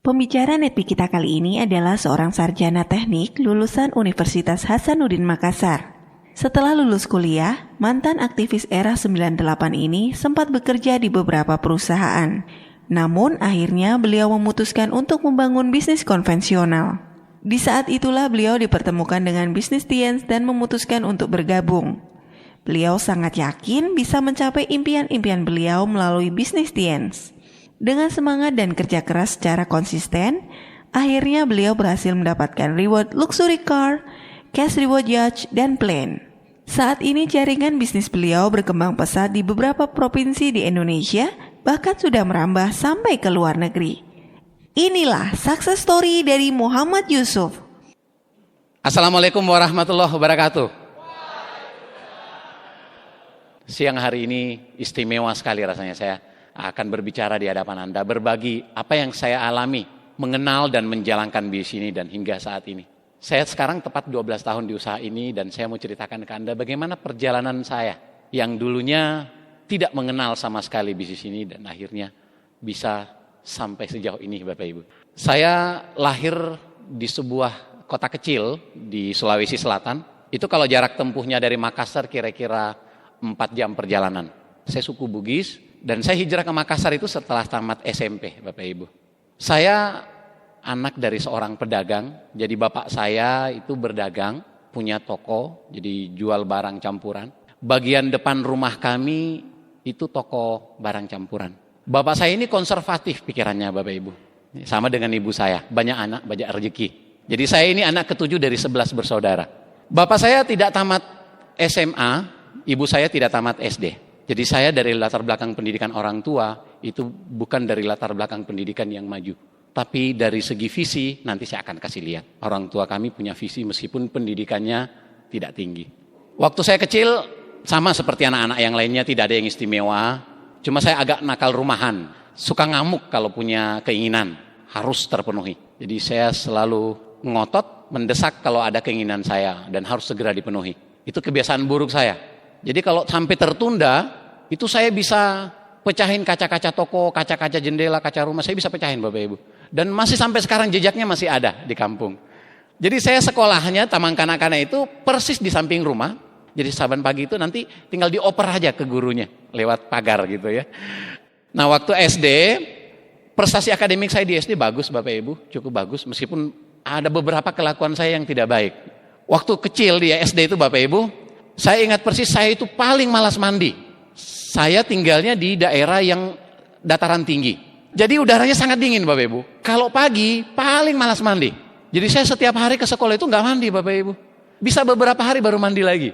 Pembicara Netpi kita kali ini adalah seorang sarjana teknik lulusan Universitas Hasanuddin Makassar. Setelah lulus kuliah, mantan aktivis era 98 ini sempat bekerja di beberapa perusahaan. Namun akhirnya beliau memutuskan untuk membangun bisnis konvensional. Di saat itulah beliau dipertemukan dengan bisnis Tiens dan memutuskan untuk bergabung. Beliau sangat yakin bisa mencapai impian-impian beliau melalui bisnis Tiens. Dengan semangat dan kerja keras secara konsisten, akhirnya beliau berhasil mendapatkan reward luxury car, cash reward yacht, dan plane. Saat ini jaringan bisnis beliau berkembang pesat di beberapa provinsi di Indonesia, bahkan sudah merambah sampai ke luar negeri. Inilah success story dari Muhammad Yusuf. Assalamualaikum warahmatullahi wabarakatuh. Siang hari ini istimewa sekali rasanya saya akan berbicara di hadapan Anda, berbagi apa yang saya alami, mengenal dan menjalankan bisnis ini dan hingga saat ini. Saya sekarang tepat 12 tahun di usaha ini dan saya mau ceritakan ke Anda bagaimana perjalanan saya yang dulunya tidak mengenal sama sekali bisnis ini dan akhirnya bisa sampai sejauh ini Bapak Ibu. Saya lahir di sebuah kota kecil di Sulawesi Selatan. Itu kalau jarak tempuhnya dari Makassar kira-kira 4 jam perjalanan. Saya suku Bugis. Dan saya hijrah ke Makassar itu setelah tamat SMP, Bapak Ibu. Saya anak dari seorang pedagang, jadi bapak saya itu berdagang, punya toko, jadi jual barang campuran. Bagian depan rumah kami itu toko barang campuran. Bapak saya ini konservatif pikirannya Bapak Ibu. Sama dengan ibu saya, banyak anak, banyak rezeki. Jadi saya ini anak ketujuh dari 11 bersaudara. Bapak saya tidak tamat SMA, ibu saya tidak tamat SD. Jadi saya dari latar belakang pendidikan orang tua itu bukan dari latar belakang pendidikan yang maju. Tapi dari segi visi nanti saya akan kasih lihat. Orang tua kami punya visi meskipun pendidikannya tidak tinggi. Waktu saya kecil sama seperti anak-anak yang lainnya tidak ada yang istimewa. Cuma saya agak nakal rumahan. Suka ngamuk kalau punya keinginan harus terpenuhi. Jadi saya selalu ngotot mendesak kalau ada keinginan saya dan harus segera dipenuhi. Itu kebiasaan buruk saya. Jadi kalau sampai tertunda, itu saya bisa pecahin kaca-kaca toko, kaca-kaca jendela, kaca rumah, saya bisa pecahin Bapak Ibu. Dan masih sampai sekarang jejaknya masih ada di kampung. Jadi saya sekolahnya Taman Kanak-kanak itu persis di samping rumah. Jadi saban pagi itu nanti tinggal dioper aja ke gurunya lewat pagar gitu ya. Nah waktu SD, prestasi akademik saya di SD bagus Bapak Ibu, cukup bagus. Meskipun ada beberapa kelakuan saya yang tidak baik. Waktu kecil di SD itu Bapak Ibu, saya ingat persis saya itu paling malas mandi. Saya tinggalnya di daerah yang dataran tinggi. Jadi udaranya sangat dingin Bapak Ibu. Kalau pagi paling malas mandi. Jadi saya setiap hari ke sekolah itu nggak mandi Bapak Ibu. Bisa beberapa hari baru mandi lagi.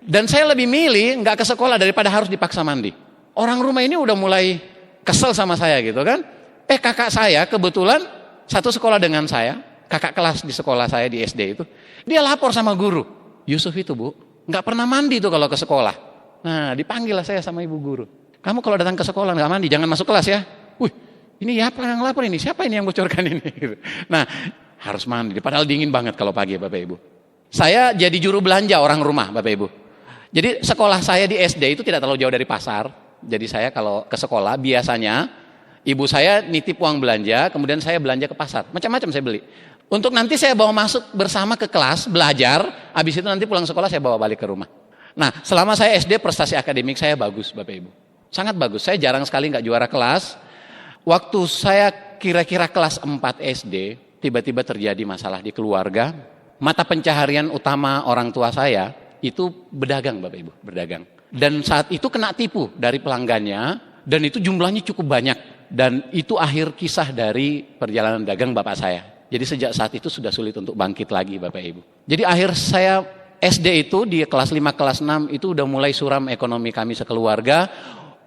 Dan saya lebih milih nggak ke sekolah daripada harus dipaksa mandi. Orang rumah ini udah mulai kesel sama saya gitu kan. Kakak saya kebetulan satu sekolah dengan saya. Kakak kelas di sekolah saya di SD itu. Dia lapor sama guru. Yusuf itu Bu, nggak pernah mandi tuh kalau ke sekolah. Nah dipanggil lah saya sama ibu guru. Kamu kalau datang ke sekolah nggak mandi, jangan masuk kelas ya. Wih, ini apa yang lapor ini? Siapa ini yang bocorkan ini? Nah harus mandi, padahal dingin banget kalau pagi Bapak Ibu. Saya jadi juru belanja orang rumah Bapak Ibu. Jadi sekolah saya di SD itu tidak terlalu jauh dari pasar. Jadi saya kalau ke sekolah biasanya ibu saya nitip uang belanja, kemudian saya belanja ke pasar. Macam-macam saya beli. Untuk nanti saya bawa masuk bersama ke kelas, belajar, habis itu nanti pulang sekolah saya bawa balik ke rumah. Nah, selama saya SD prestasi akademik saya bagus Bapak Ibu. Sangat bagus, saya jarang sekali nggak juara kelas. Waktu saya kira-kira kelas 4 SD, tiba-tiba terjadi masalah di keluarga. Mata pencaharian utama orang tua saya itu berdagang Bapak Ibu, berdagang. Dan saat itu kena tipu dari pelanggannya, dan itu jumlahnya cukup banyak. Dan itu akhir kisah dari perjalanan dagang Bapak saya. Jadi sejak saat itu sudah sulit untuk bangkit lagi Bapak Ibu. Jadi akhir saya SD itu di kelas 5, kelas 6 itu udah mulai suram ekonomi kami sekeluarga.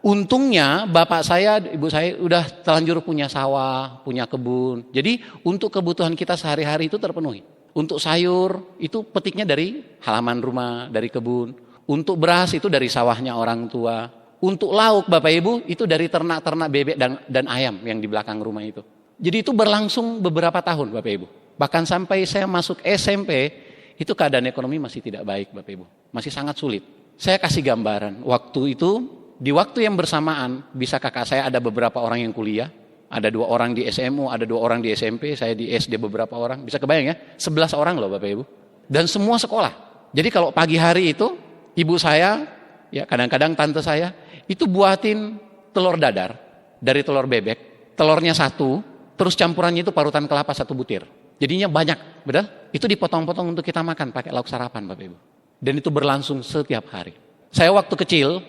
Untungnya bapak saya, ibu saya udah terlanjur punya sawah, punya kebun. Jadi untuk kebutuhan kita sehari-hari itu terpenuhi. Untuk sayur itu petiknya dari halaman rumah, dari kebun. Untuk beras itu dari sawahnya orang tua. Untuk lauk Bapak Ibu itu dari ternak-ternak bebek dan ayam yang di belakang rumah itu. Jadi itu berlangsung beberapa tahun Bapak Ibu. Bahkan sampai saya masuk SMP, itu keadaan ekonomi masih tidak baik Bapak Ibu. Masih sangat sulit. Saya kasih gambaran. Waktu itu, di waktu yang bersamaan, bisa kakak saya ada beberapa orang yang kuliah. Ada 2 orang di SMU, ada 2 orang di SMP, saya di SD beberapa orang. Bisa kebayang ya, 11 orang loh Bapak Ibu. Dan semua sekolah. Jadi kalau pagi hari itu, ibu saya, ya kadang-kadang tante saya, itu buatin telur dadar dari telur bebek. Telurnya 1, terus campurannya itu parutan kelapa 1 butir. Jadinya banyak, betul? Itu dipotong-potong untuk kita makan pakai lauk sarapan Bapak Ibu. Dan itu berlangsung setiap hari. Saya waktu kecil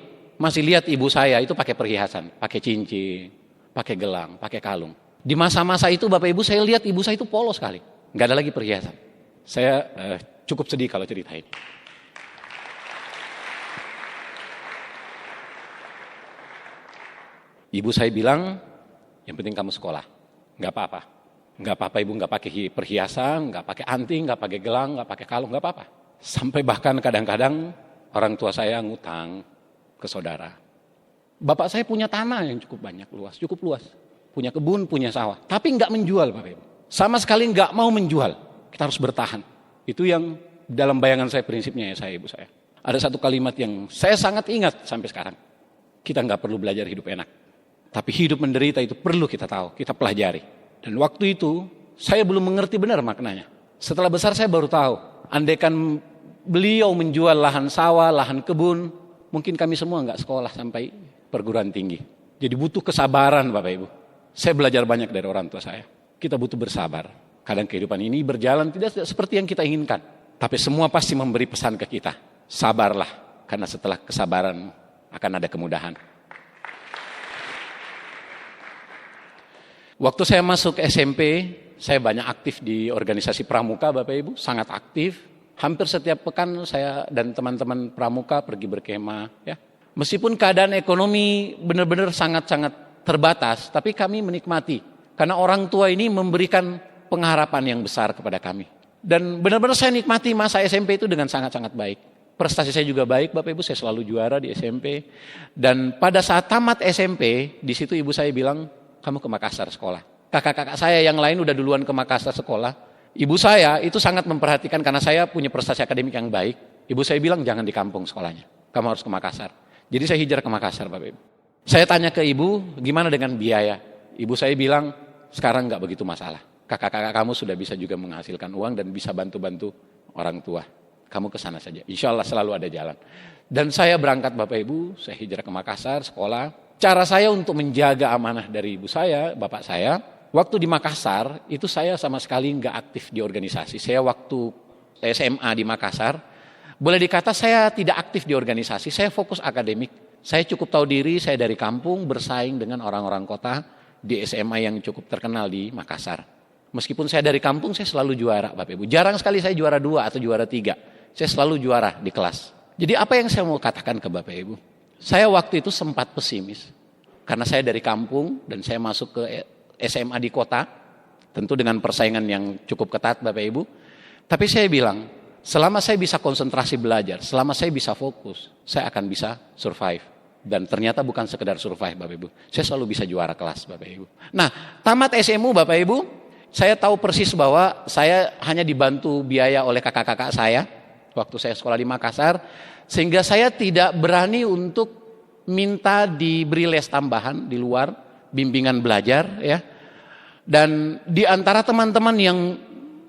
masih lihat ibu saya itu pakai perhiasan, pakai cincin, pakai gelang, pakai kalung. Di masa-masa itu Bapak Ibu saya lihat ibu saya itu polos sekali. Nggak ada lagi perhiasan. Saya cukup sedih kalau cerita ini. Ibu saya bilang, yang penting kamu sekolah. Nggak apa-apa. Nggak apa-apa ibu nggak pakai perhiasan, nggak pakai anting, nggak pakai gelang, nggak pakai kalung, nggak apa-apa. Sampai bahkan kadang-kadang orang tua saya ngutang ke saudara. Bapak saya punya tanah yang cukup banyak, cukup luas. Punya kebun, punya sawah. Tapi nggak menjual Bapak Ibu. Sama sekali nggak mau menjual. Kita harus bertahan. Itu yang dalam bayangan saya prinsipnya ya saya ibu saya. Ada satu kalimat yang saya sangat ingat sampai sekarang. Kita nggak perlu belajar hidup enak. Tapi hidup menderita itu perlu kita tahu, kita pelajari. Dan waktu itu saya belum mengerti benar maknanya. Setelah besar saya baru tahu. Andaikan beliau menjual lahan sawah, lahan kebun, mungkin kami semua nggak sekolah sampai perguruan tinggi. Jadi butuh kesabaran Bapak Ibu. Saya belajar banyak dari orang tua saya. Kita butuh bersabar. Kadang kehidupan ini berjalan tidak seperti yang kita inginkan. Tapi semua pasti memberi pesan ke kita. Sabarlah, karena setelah kesabaran akan ada kemudahan. Waktu saya masuk SMP, saya banyak aktif di organisasi pramuka Bapak Ibu. Sangat aktif. Hampir setiap pekan saya dan teman-teman pramuka pergi berkemah. Ya. Meskipun keadaan ekonomi benar-benar sangat-sangat terbatas, tapi kami menikmati. Karena orang tua ini memberikan pengharapan yang besar kepada kami. Dan benar-benar saya nikmati masa SMP itu dengan sangat-sangat baik. Prestasi saya juga baik, Bapak Ibu, saya selalu juara di SMP. Dan pada saat tamat SMP, di situ ibu saya bilang, kamu ke Makassar sekolah. Kakak-kakak saya yang lain udah duluan ke Makassar sekolah. Ibu saya itu sangat memperhatikan karena saya punya prestasi akademik yang baik. Ibu saya bilang, jangan di kampung sekolahnya. Kamu harus ke Makassar. Jadi saya hijrah ke Makassar, Bapak Ibu. Saya tanya ke ibu, gimana dengan biaya? Ibu saya bilang, sekarang nggak begitu masalah. Kakak-kakak kamu sudah bisa juga menghasilkan uang dan bisa bantu-bantu orang tua. Kamu ke sana saja. Insya Allah selalu ada jalan. Dan saya berangkat Bapak Ibu, saya hijrah ke Makassar, sekolah. Cara saya untuk menjaga amanah dari ibu saya, bapak saya, waktu di Makassar, itu saya sama sekali nggak aktif di organisasi. Saya waktu SMA di Makassar, boleh dikata saya tidak aktif di organisasi, saya fokus akademik. Saya cukup tahu diri, saya dari kampung bersaing dengan orang-orang kota di SMA yang cukup terkenal di Makassar. Meskipun saya dari kampung, saya selalu juara Bapak Ibu. Jarang sekali saya juara 2 atau juara 3. Saya selalu juara di kelas. Jadi apa yang saya mau katakan ke Bapak Ibu? Saya waktu itu sempat pesimis. Karena saya dari kampung dan saya masuk ke SMA di kota. Tentu dengan persaingan yang cukup ketat Bapak Ibu. Tapi saya bilang, selama saya bisa konsentrasi belajar, selama saya bisa fokus, saya akan bisa survive. Dan ternyata bukan sekedar survive Bapak Ibu. Saya selalu bisa juara kelas Bapak Ibu. Nah, tamat SMU Bapak Ibu, saya tahu persis bahwa saya hanya dibantu biaya oleh kakak-kakak saya waktu saya sekolah di Makassar, sehingga saya tidak berani untuk minta diberi les tambahan di luar, bimbingan belajar ya. Dan di antara teman-teman yang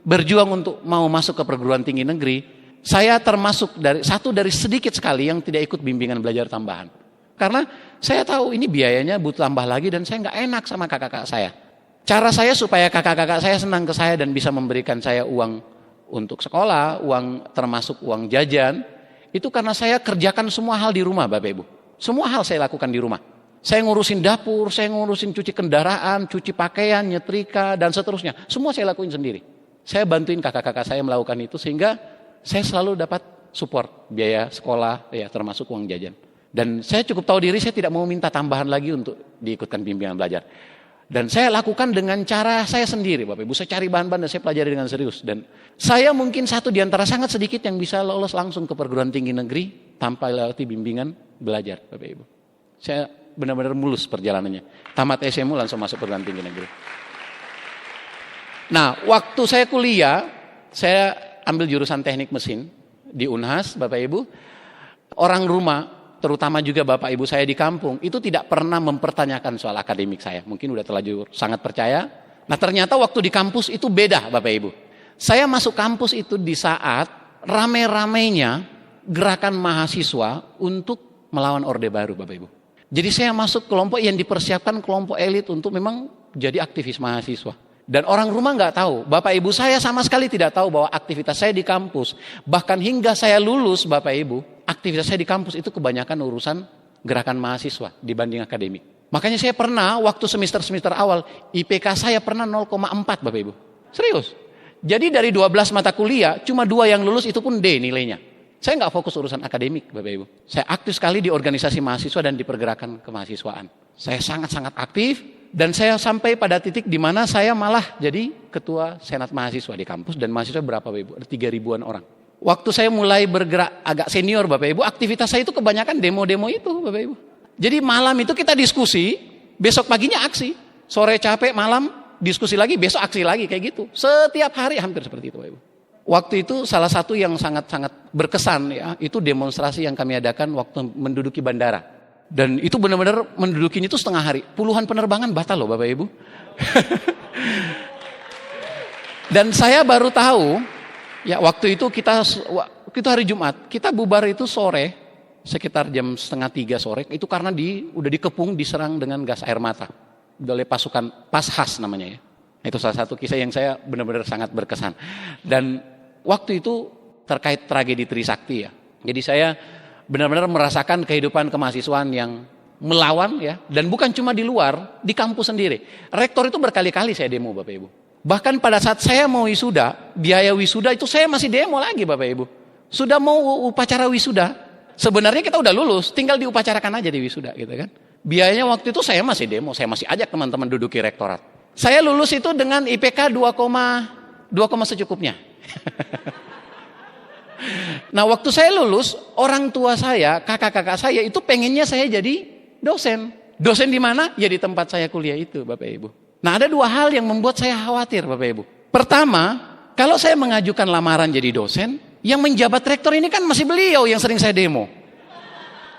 berjuang untuk mau masuk ke perguruan tinggi negeri, saya termasuk satu dari sedikit sekali yang tidak ikut bimbingan belajar tambahan. Karena saya tahu ini biayanya butuh tambah lagi dan saya nggak enak sama kakak-kakak saya. Cara saya supaya kakak-kakak saya senang ke saya dan bisa memberikan saya uang untuk sekolah, uang termasuk uang jajan, itu karena saya kerjakan semua hal di rumah Bapak Ibu. Semua hal saya lakukan di rumah. Saya ngurusin dapur, saya ngurusin cuci kendaraan, cuci pakaian, nyetrika, dan seterusnya. Semua saya lakuin sendiri. Saya bantuin kakak-kakak saya melakukan itu sehingga saya selalu dapat support biaya sekolah, ya termasuk uang jajan. Dan saya cukup tahu diri, saya tidak mau minta tambahan lagi untuk diikutkan bimbingan belajar. Dan saya lakukan dengan cara saya sendiri Bapak Ibu. Saya cari bahan-bahan dan saya pelajari dengan serius. Dan saya mungkin satu di antara sangat sedikit yang bisa lolos langsung ke perguruan tinggi negeri tanpa lewati bimbingan belajar Bapak Ibu. Saya benar-benar mulus perjalanannya. Tamat SMU langsung masuk perguruan tinggi negeri. Nah, waktu saya kuliah, saya ambil jurusan teknik mesin di Unhas Bapak Ibu. Orang rumah terutama juga Bapak Ibu saya di kampung, itu tidak pernah mempertanyakan soal akademik saya. Mungkin udah terlanjur sangat percaya. Nah ternyata waktu di kampus itu beda Bapak Ibu. Saya masuk kampus itu di saat rame-ramenya gerakan mahasiswa untuk melawan Orde Baru Bapak Ibu. Jadi saya masuk kelompok yang dipersiapkan kelompok elit untuk memang jadi aktivis mahasiswa. Dan orang rumah nggak tahu, Bapak Ibu saya sama sekali tidak tahu bahwa aktivitas saya di kampus. Bahkan hingga saya lulus Bapak Ibu, aktivitas saya di kampus itu kebanyakan urusan gerakan mahasiswa dibanding akademik. Makanya saya pernah waktu semester-semester awal, IPK saya pernah 0,4 Bapak Ibu. Serius. Jadi dari 12 mata kuliah, cuma 2 yang lulus itu pun D nilainya. Saya nggak fokus urusan akademik Bapak Ibu. Saya aktif sekali di organisasi mahasiswa dan di pergerakan kemahasiswaan. Saya sangat-sangat aktif dan saya sampai pada titik di mana saya malah jadi ketua senat mahasiswa di kampus dan mahasiswa berapa Bapak Ibu? Ada 3.000-an orang. Waktu saya mulai bergerak agak senior Bapak Ibu, aktivitas saya itu kebanyakan demo-demo itu Bapak Ibu. Jadi malam itu kita diskusi, besok paginya aksi. Sore capek, malam diskusi lagi, besok aksi lagi kayak gitu. Setiap hari hampir seperti itu Bapak Ibu. Waktu itu salah satu yang sangat-sangat berkesan ya, itu demonstrasi yang kami adakan waktu menduduki bandara. Dan itu benar-benar mendudukinya itu setengah hari. Puluhan penerbangan batal loh Bapak Ibu. Dan saya baru tahu, ya waktu itu kita hari Jumat, kita bubar itu sore, sekitar jam 2:30 sore, itu karena udah dikepung, diserang dengan gas air mata. Oleh pasukan Pashas namanya ya. Itu salah satu kisah yang saya benar-benar sangat berkesan. Dan waktu itu terkait tragedi Trisakti ya. Jadi saya benar-benar merasakan kehidupan kemahasiswaan yang melawan ya. Dan bukan cuma di luar, di kampus sendiri. Rektor itu berkali-kali saya demo Bapak Ibu. Bahkan pada saat saya mau wisuda, biaya wisuda itu saya masih demo lagi Bapak Ibu. Sudah mau upacara wisuda, sebenarnya kita udah lulus, tinggal diupacarakan aja di wisuda gitu kan. Biayanya waktu itu saya masih demo, saya masih ajak teman-teman duduki rektorat. Saya lulus itu dengan IPK 2, secukupnya. Nah waktu saya lulus, orang tua saya, kakak-kakak saya itu pengennya saya jadi dosen. Dosen di mana? Ya di tempat saya kuliah itu Bapak Ibu. Nah ada 2 hal yang membuat saya khawatir Bapak Ibu. Pertama, kalau saya mengajukan lamaran jadi dosen, yang menjabat rektor ini kan masih beliau yang sering saya demo.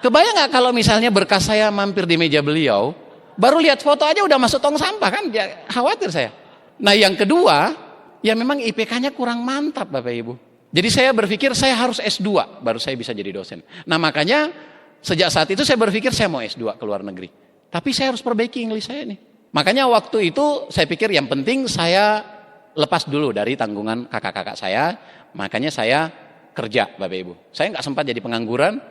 Kebayang gak kalau misalnya berkas saya mampir di meja beliau, baru lihat foto aja udah masuk tong sampah kan, ya, khawatir saya. Nah yang kedua, ya memang IPK-nya kurang mantap Bapak Ibu. Jadi saya berpikir saya harus S2 baru saya bisa jadi dosen. Nah makanya sejak saat itu saya berpikir saya mau S2 ke luar negeri. Tapi saya harus perbaiki English saya nih. Makanya waktu itu saya pikir yang penting saya lepas dulu dari tanggungan kakak-kakak saya. Makanya saya kerja Bapak Ibu. Saya nggak sempat jadi pengangguran.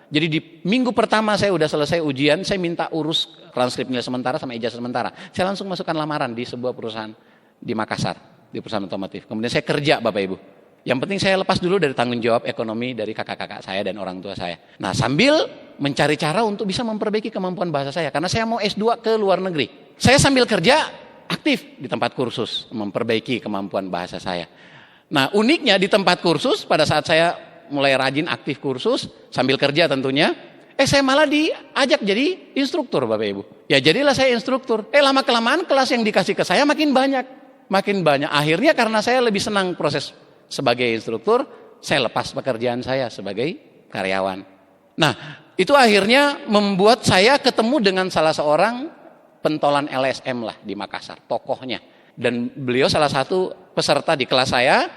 Jadi di minggu pertama saya udah selesai ujian, saya minta urus transkrip nilai sementara sama ijazah sementara. Saya langsung masukkan lamaran di sebuah perusahaan di Makassar, di perusahaan otomotif. Kemudian saya kerja Bapak Ibu. Yang penting saya lepas dulu dari tanggung jawab ekonomi dari kakak-kakak saya dan orang tua saya. Nah sambil mencari cara untuk bisa memperbaiki kemampuan bahasa saya. Karena saya mau S2 ke luar negeri. Saya sambil kerja aktif di tempat kursus memperbaiki kemampuan bahasa saya. Nah uniknya di tempat kursus pada saat saya mulai rajin aktif kursus sambil kerja tentunya, saya malah diajak jadi instruktur Bapak Ibu. Ya jadilah saya instruktur. Lama kelamaan kelas yang dikasih ke saya makin banyak. Akhirnya karena saya lebih senang proses sebagai instruktur, saya lepas pekerjaan saya sebagai karyawan. Nah itu akhirnya membuat saya ketemu dengan salah seorang pentolan LSM lah di Makassar, tokohnya. Dan beliau salah satu peserta di kelas saya.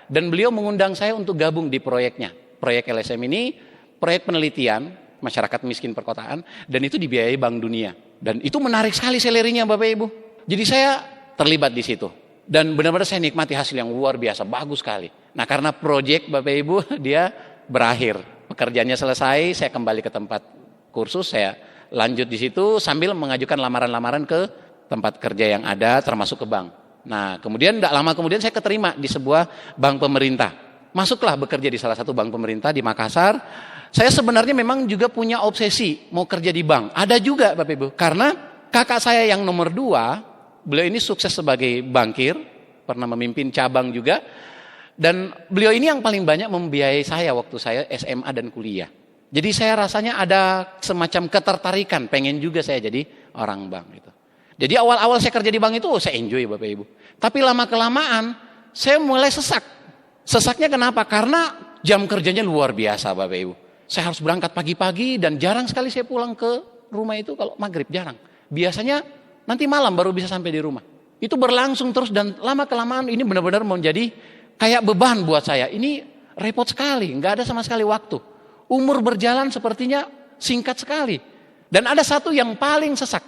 Dan beliau mengundang saya untuk gabung di proyeknya. Proyek LSM ini proyek penelitian masyarakat miskin perkotaan dan itu dibiayai Bank Dunia. Dan itu menarik sekali salary-nya Bapak Ibu. Jadi saya terlibat di situ. Dan benar-benar saya nikmati hasil yang luar biasa, bagus sekali. Nah karena proyek Bapak Ibu dia berakhir. Pekerjaannya selesai, saya kembali ke tempat kursus, saya lanjut di situ sambil mengajukan lamaran-lamaran ke tempat kerja yang ada termasuk ke bank. Nah kemudian tidak lama kemudian saya keterima di sebuah bank pemerintah. Masuklah bekerja di salah satu bank pemerintah di Makassar. Saya sebenarnya memang juga punya obsesi mau kerja di bank. Ada juga Bapak Ibu. Karena kakak saya yang nomor 2, beliau ini sukses sebagai bankir. Pernah memimpin cabang juga. Dan beliau ini yang paling banyak membiayai saya waktu saya SMA dan kuliah. Jadi saya rasanya ada semacam ketertarikan. Pengen juga saya jadi orang bank gitu. Jadi awal-awal saya kerja di bank itu saya enjoy Bapak Ibu. Tapi lama-kelamaan saya mulai sesak. Sesaknya kenapa? Karena jam kerjanya luar biasa Bapak Ibu. Saya harus berangkat pagi-pagi dan jarang sekali saya pulang ke rumah itu kalau maghrib, jarang. Biasanya nanti malam baru bisa sampai di rumah. Itu berlangsung terus dan lama-kelamaan ini benar-benar menjadi kayak beban buat saya. Ini repot sekali, nggak ada sama sekali waktu. Umur berjalan sepertinya singkat sekali. Dan ada satu yang paling sesak.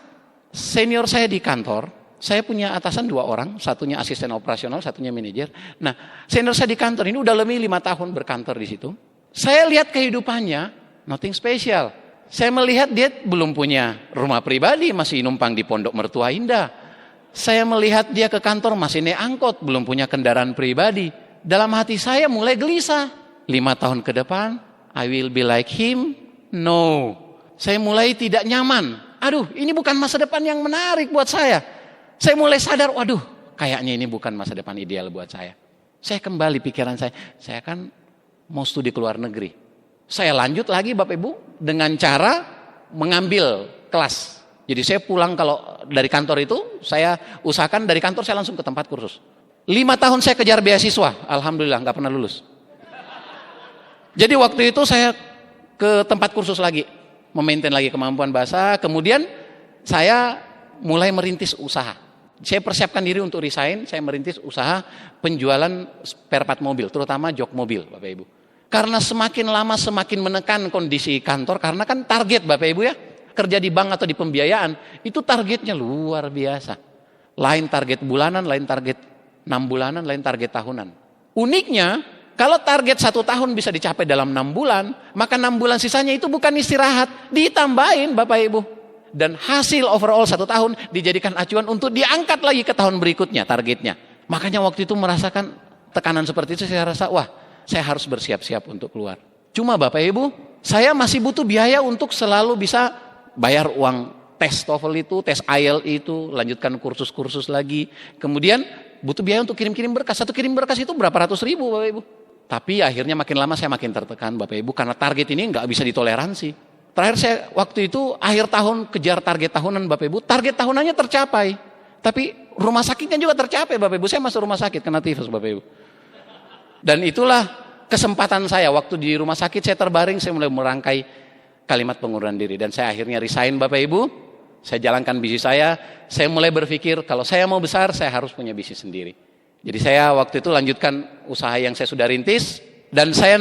Senior saya di kantor, saya punya atasan 2 orang, satunya asisten operasional, satunya manajer. Nah, senior saya di kantor ini udah lebih 5 tahun berkantor di situ. Saya lihat kehidupannya, nothing special. Saya melihat dia belum punya rumah pribadi, masih numpang di pondok mertua indah. Saya melihat dia ke kantor masih naik angkot, belum punya kendaraan pribadi. Dalam hati saya mulai gelisah. 5 tahun ke depan, I will be like him? No. Saya mulai tidak nyaman. Aduh, ini bukan masa depan yang menarik buat saya. Saya mulai sadar, waduh, kayaknya ini bukan masa depan ideal buat saya. Saya kembali pikiran saya kan mau studi ke luar negeri. Saya lanjut lagi Bapak Ibu dengan cara mengambil kelas. Jadi saya pulang kalau dari kantor itu, saya usahakan dari kantor saya langsung ke tempat kursus. 5 tahun saya kejar beasiswa, alhamdulillah nggak pernah lulus. Jadi waktu itu saya ke tempat kursus lagi, memaintain lagi kemampuan bahasa, kemudian saya mulai merintis usaha. Saya persiapkan diri untuk resign, saya merintis usaha penjualan spare part mobil, terutama jok mobil Bapak Ibu. Karena semakin lama semakin menekan kondisi kantor, karena kan target Bapak Ibu ya, kerja di bank atau di pembiayaan, itu targetnya luar biasa. Lain target bulanan, lain target 6 bulanan, lain target tahunan. Uniknya, kalau target 1 tahun bisa dicapai dalam 6 bulan, maka 6 bulan sisanya itu bukan istirahat, ditambahin Bapak Ibu. Dan hasil overall 1 tahun dijadikan acuan untuk diangkat lagi ke tahun berikutnya targetnya. Makanya waktu itu merasakan tekanan seperti itu, saya rasa wah, saya harus bersiap-siap untuk keluar. Cuma Bapak Ibu, saya masih butuh biaya untuk selalu bisa bayar uang tes TOEFL itu, tes IELTS itu, lanjutkan kursus-kursus lagi. Kemudian butuh biaya untuk kirim-kirim berkas. Satu kirim berkas itu berapa ratus ribu Bapak Ibu. Tapi akhirnya makin lama saya makin tertekan Bapak Ibu, karena target ini nggak bisa ditoleransi. Terakhir saya waktu itu akhir tahun kejar target tahunan Bapak Ibu, target tahunannya tercapai. Tapi rumah sakitnya juga tercapai Bapak Ibu, saya masuk rumah sakit kena tifus Bapak Ibu. Dan itulah kesempatan saya, waktu di rumah sakit saya terbaring, saya mulai merangkai kalimat pengunduran diri. Dan saya akhirnya resign Bapak Ibu, saya jalankan bisnis saya mulai berpikir kalau saya mau besar saya harus punya bisnis sendiri. Jadi saya waktu itu lanjutkan usaha yang saya sudah rintis, dan saya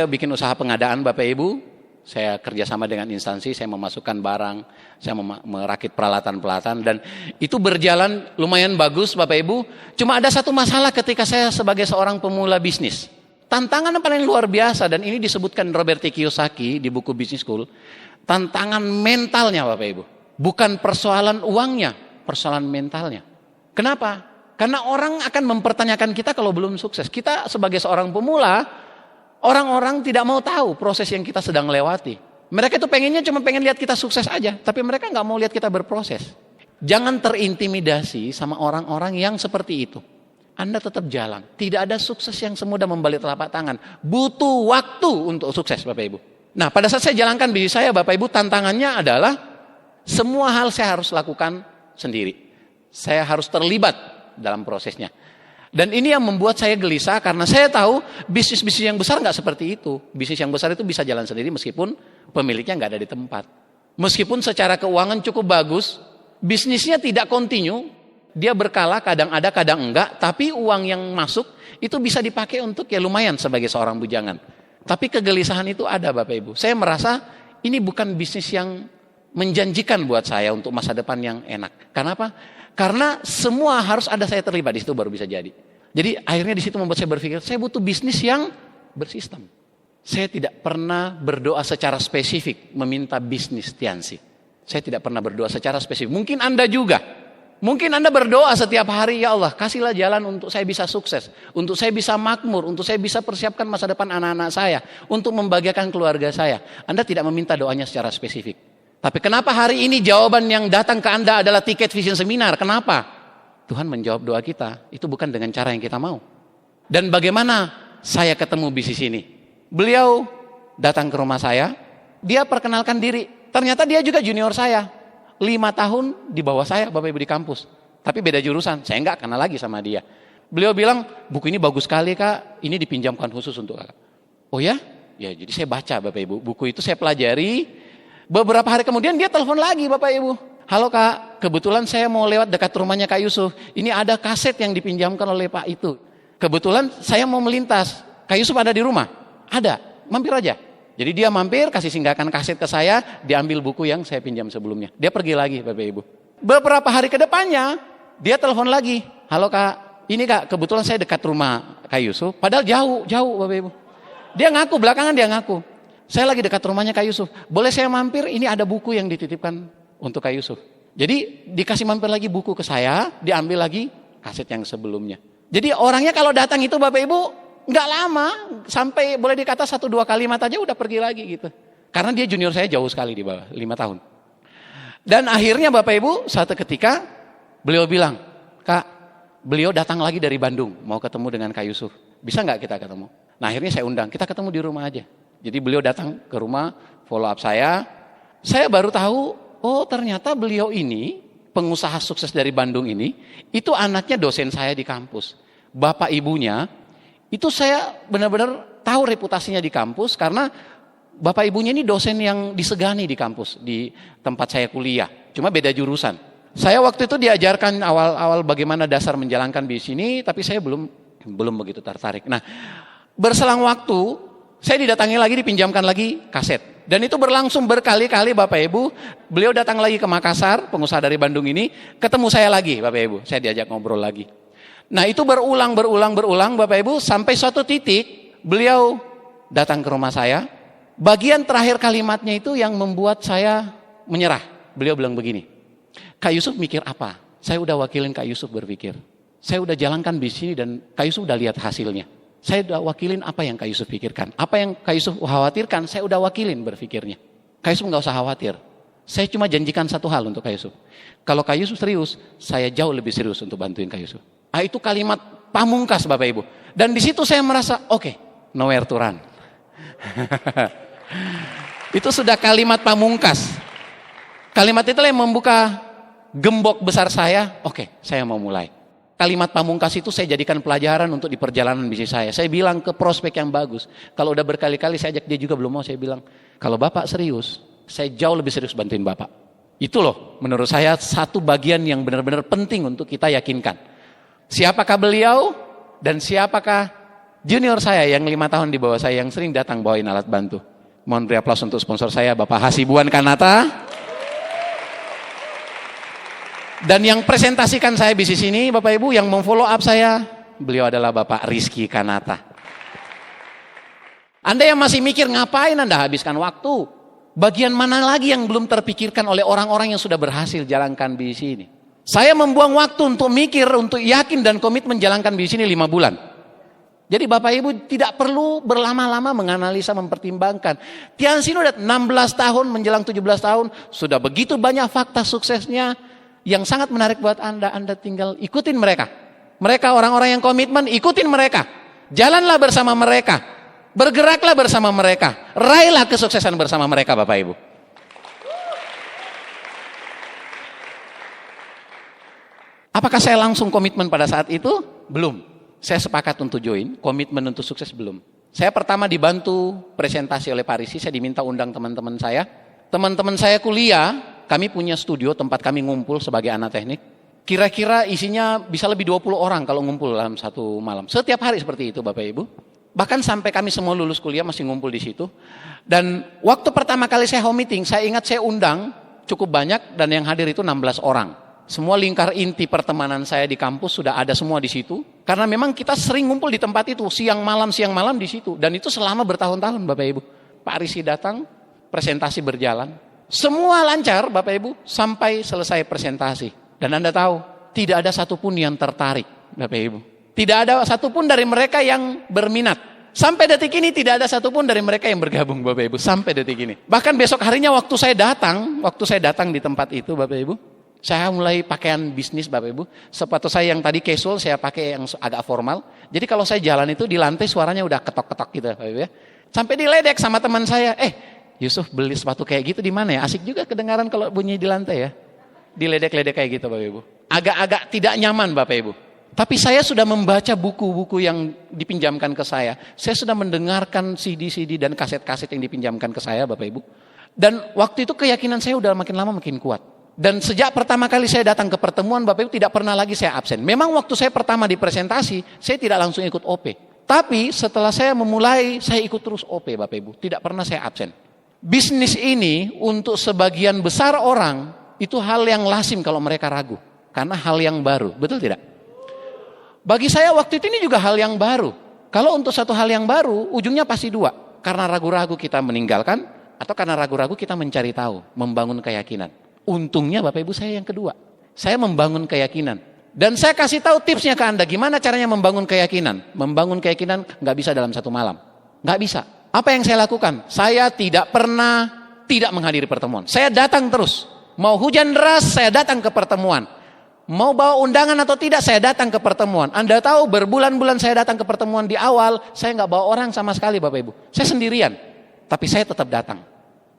bikin usaha pengadaan Bapak Ibu. Saya kerjasama dengan instansi, saya memasukkan barang, saya merakit peralatan-peralatan, dan itu berjalan lumayan bagus Bapak Ibu. Cuma ada satu masalah ketika saya sebagai seorang pemula bisnis. Tantangan yang paling luar biasa, dan ini disebutkan Robert T. Kiyosaki di buku Business School. Tantangan mentalnya Bapak Ibu. Bukan persoalan uangnya, persoalan mentalnya. Kenapa? Karena orang akan mempertanyakan kita kalau belum sukses. Kita sebagai seorang pemula, orang-orang tidak mau tahu proses yang kita sedang lewati. Mereka itu pengennya cuma pengen lihat kita sukses aja, tapi mereka nggak mau lihat kita berproses. Jangan terintimidasi sama orang-orang yang seperti itu. Anda tetap jalan. Tidak ada sukses yang semudah membalik telapak tangan. Butuh waktu untuk sukses Bapak Ibu. Nah, pada saat saya jalankan bisnis saya Bapak Ibu, tantangannya adalah semua hal saya harus lakukan sendiri. Saya harus terlibat dalam prosesnya. Dan ini yang membuat saya gelisah, karena saya tahu bisnis-bisnis yang besar nggak seperti itu. Bisnis yang besar itu bisa jalan sendiri meskipun pemiliknya nggak ada di tempat. Meskipun secara keuangan cukup bagus, bisnisnya tidak kontinu, dia berkala, kadang ada, kadang enggak, tapi uang yang masuk itu bisa dipakai untuk ya lumayan sebagai seorang bujangan. Tapi kegelisahan itu ada Bapak Ibu. Saya merasa ini bukan bisnis yang menjanjikan buat saya untuk masa depan yang enak. Kenapa? Karena semua harus ada saya terlibat, di situ baru bisa jadi. Jadi akhirnya di situ membuat saya berpikir, saya butuh bisnis yang bersistem. Saya tidak pernah berdoa secara spesifik meminta bisnis Tiansi. Saya tidak pernah berdoa secara spesifik. Mungkin Anda juga. Mungkin Anda berdoa setiap hari, ya Allah kasihlah jalan untuk saya bisa sukses. Untuk saya bisa makmur, untuk saya bisa persiapkan masa depan anak-anak saya. Untuk membahagiakan keluarga saya. Anda tidak meminta doanya secara spesifik. Tapi kenapa hari ini jawaban yang datang ke Anda adalah tiket vision seminar? Kenapa? Tuhan menjawab doa kita. Itu bukan dengan cara yang kita mau. Dan bagaimana saya ketemu bisnis ini? Beliau datang ke rumah saya. Dia perkenalkan diri. Ternyata dia juga junior saya. 5 tahun di bawah saya Bapak Ibu di kampus. Tapi beda jurusan. Saya enggak kenal lagi sama dia. Beliau bilang, buku ini bagus sekali Kak. Ini dipinjamkan khusus untuk Kakak. Oh ya? Ya, jadi saya baca Bapak Ibu. Buku itu saya pelajari. Beberapa hari kemudian dia telepon lagi Bapak Ibu. Halo Kak, kebetulan saya mau lewat dekat rumahnya Kak Yusuf. Ini ada kaset yang dipinjamkan oleh Pak itu. Kebetulan saya mau melintas. Kak Yusuf ada di rumah? Ada, mampir aja. Jadi dia mampir, kasih singgahkan kaset ke saya, diambil buku yang saya pinjam sebelumnya. Dia pergi lagi Bapak Ibu. Beberapa hari ke depannya, dia telepon lagi. Halo Kak, ini Kak, kebetulan saya dekat rumah Kak Yusuf. Padahal jauh Bapak Ibu. Dia ngaku, belakangan dia ngaku. Saya lagi dekat rumahnya Kak Yusuf. Boleh saya mampir, ini ada buku yang dititipkan untuk Kak Yusuf. Jadi dikasih mampir lagi buku ke saya, diambil lagi kaset yang sebelumnya. Jadi orangnya kalau datang itu Bapak Ibu, nggak lama, sampai boleh dikata 1-2 kalimat aja udah pergi lagi gitu. Karena dia junior saya jauh sekali di bawah, 5 tahun. Dan akhirnya Bapak Ibu, suatu ketika beliau bilang, Kak, beliau datang lagi dari Bandung, mau ketemu dengan Kak Yusuf. Bisa nggak kita ketemu? Nah akhirnya saya undang, kita ketemu di rumah aja. Jadi beliau datang ke rumah, follow up saya baru tahu, oh ternyata beliau ini, pengusaha sukses dari Bandung ini, itu anaknya dosen saya di kampus. Bapak ibunya, itu saya benar-benar tahu reputasinya di kampus, karena bapak ibunya ini dosen yang disegani di kampus, di tempat saya kuliah. Cuma beda jurusan. Saya waktu itu diajarkan awal-awal bagaimana dasar menjalankan bisnis ini, tapi saya belum begitu tertarik. Nah, berselang waktu, saya didatangi lagi, dipinjamkan lagi kaset. Dan itu berlangsung berkali-kali Bapak Ibu. Beliau datang lagi ke Makassar, pengusaha dari Bandung ini. Ketemu saya lagi Bapak Ibu, saya diajak ngobrol lagi. Nah itu berulang Bapak Ibu. Sampai suatu titik beliau datang ke rumah saya. Bagian terakhir kalimatnya itu yang membuat saya menyerah. Beliau bilang begini, Kak Yusuf mikir apa? Saya udah wakilin Kak Yusuf berpikir. Saya udah jalankan bisnis ini dan Kak Yusuf udah lihat hasilnya. Saya udah wakilin apa yang Kak Yusuf pikirkan. Apa yang Kak Yusuf khawatirkan, saya udah wakilin berpikirnya. Kak Yusuf gak usah khawatir. Saya cuma janjikan satu hal untuk Kak Yusuf. Kalau Kak Yusuf serius, saya jauh lebih serius untuk bantuin Kak Yusuf. Nah, itu kalimat pamungkas Bapak Ibu. Dan di situ saya merasa, oke, nowhere to run. Itu sudah kalimat pamungkas. Kalimat itu yang membuka gembok besar saya, oke, saya mau mulai. Kalimat pamungkas itu saya jadikan pelajaran untuk di perjalanan bisnis saya. Saya bilang ke prospek yang bagus. Kalau udah berkali-kali saya ajak dia juga belum mau, saya bilang, kalau Bapak serius, saya jauh lebih serius bantuin Bapak. Itu loh menurut saya satu bagian yang benar-benar penting untuk kita yakinkan. Siapakah beliau dan siapakah junior saya yang 5 tahun di bawah saya yang sering datang bawain alat bantu. Mohon beri aplaus untuk sponsor saya Bapak Hasibuan Kanata. Dan yang presentasikan saya bisnis ini Bapak Ibu, yang memfollow up saya, beliau adalah Bapak Rizky Kanata. Anda yang masih mikir ngapain Anda habiskan waktu? Bagian mana lagi yang belum terpikirkan oleh orang-orang yang sudah berhasil jalankan bisnis ini? Saya membuang waktu untuk mikir, untuk yakin dan komitmen menjalankan bisnis ini 5 bulan. Jadi Bapak Ibu tidak perlu berlama-lama menganalisa, mempertimbangkan. Tiansin udah 16 tahun menjelang 17 tahun, sudah begitu banyak fakta suksesnya. Yang sangat menarik buat Anda tinggal ikutin mereka. Mereka orang-orang yang komitmen, ikutin mereka. Jalanlah bersama mereka. Bergeraklah bersama mereka. Raihlah kesuksesan bersama mereka Bapak Ibu. Apakah saya langsung komitmen pada saat itu? Belum. Saya sepakat untuk join, komitmen untuk sukses belum. Saya pertama dibantu presentasi oleh Pak Risi, saya diminta undang teman-teman saya. Teman-teman saya kuliah, kami punya studio tempat kami ngumpul sebagai anak teknik. Kira-kira isinya bisa lebih 20 orang kalau ngumpul dalam satu malam. Setiap hari seperti itu Bapak Ibu. Bahkan sampai kami semua lulus kuliah masih ngumpul di situ. Dan waktu pertama kali saya home meeting, saya ingat saya undang cukup banyak dan yang hadir itu 16 orang. Semua lingkar inti pertemanan saya di kampus sudah ada semua di situ. Karena memang kita sering ngumpul di tempat itu, siang malam di situ. Dan itu selama bertahun-tahun Bapak Ibu. Pak Risi datang, presentasi berjalan. Semua lancar Bapak Ibu sampai selesai presentasi. Dan Anda tahu, tidak ada satupun yang tertarik Bapak Ibu. Tidak ada satupun dari mereka yang berminat. Sampai detik ini tidak ada satupun dari mereka yang bergabung Bapak Ibu. Sampai detik ini. Bahkan besok harinya waktu saya datang di tempat itu Bapak Ibu. Saya mulai pakaian bisnis Bapak Ibu. Sepatu saya yang tadi casual saya pakai yang agak formal. Jadi kalau saya jalan itu di lantai suaranya udah ketok-ketok gitu Bapak Ibu ya. Sampai diledek sama teman saya. Yusuf beli sepatu kayak gitu di mana ya? Asik juga kedengaran kalau bunyi di lantai ya. Diledek-ledek kayak gitu Bapak Ibu. Agak-agak tidak nyaman Bapak Ibu. Tapi saya sudah membaca buku-buku yang dipinjamkan ke saya. Saya sudah mendengarkan CD-CD dan kaset-kaset yang dipinjamkan ke saya, Bapak Ibu. Dan waktu itu keyakinan saya udah makin lama makin kuat. Dan sejak pertama kali saya datang ke pertemuan, Bapak Ibu, tidak pernah lagi saya absen. Memang waktu saya pertama di presentasi, saya tidak langsung ikut OP. Tapi setelah saya memulai, saya ikut terus OP, Bapak Ibu. Tidak pernah saya absen. Bisnis ini untuk sebagian besar orang, itu hal yang lazim kalau mereka ragu. Karena hal yang baru, betul tidak? Bagi saya waktu itu ini juga hal yang baru. Kalau untuk satu hal yang baru, ujungnya pasti dua. Karena ragu-ragu kita meninggalkan, atau karena ragu-ragu kita mencari tahu, membangun keyakinan. Untungnya Bapak Ibu saya yang kedua. Saya membangun keyakinan. Dan saya kasih tahu tipsnya ke Anda, gimana caranya membangun keyakinan. Membangun keyakinan nggak bisa dalam satu malam. Nggak bisa. Apa yang saya lakukan? Saya tidak pernah tidak menghadiri pertemuan. Saya datang terus. Mau hujan deras, saya datang ke pertemuan. Mau bawa undangan atau tidak, saya datang ke pertemuan. Anda tahu berbulan-bulan saya datang ke pertemuan di awal, saya nggak bawa orang sama sekali Bapak Ibu. Saya sendirian, tapi saya tetap datang.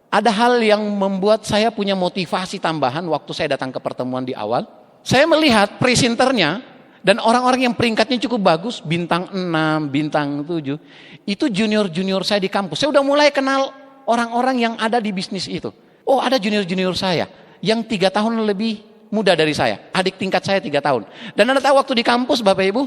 Ada hal yang membuat saya punya motivasi tambahan waktu saya datang ke pertemuan di awal. Saya melihat presenternya dan orang-orang yang peringkatnya cukup bagus, bintang 6, bintang 7. Itu junior-junior saya di kampus. Saya udah mulai kenal orang-orang yang ada di bisnis itu. Oh, ada junior-junior saya yang 3 tahun lebih muda dari saya, adik tingkat saya 3 tahun. Dan Anda tahu waktu di kampus Bapak Ibu,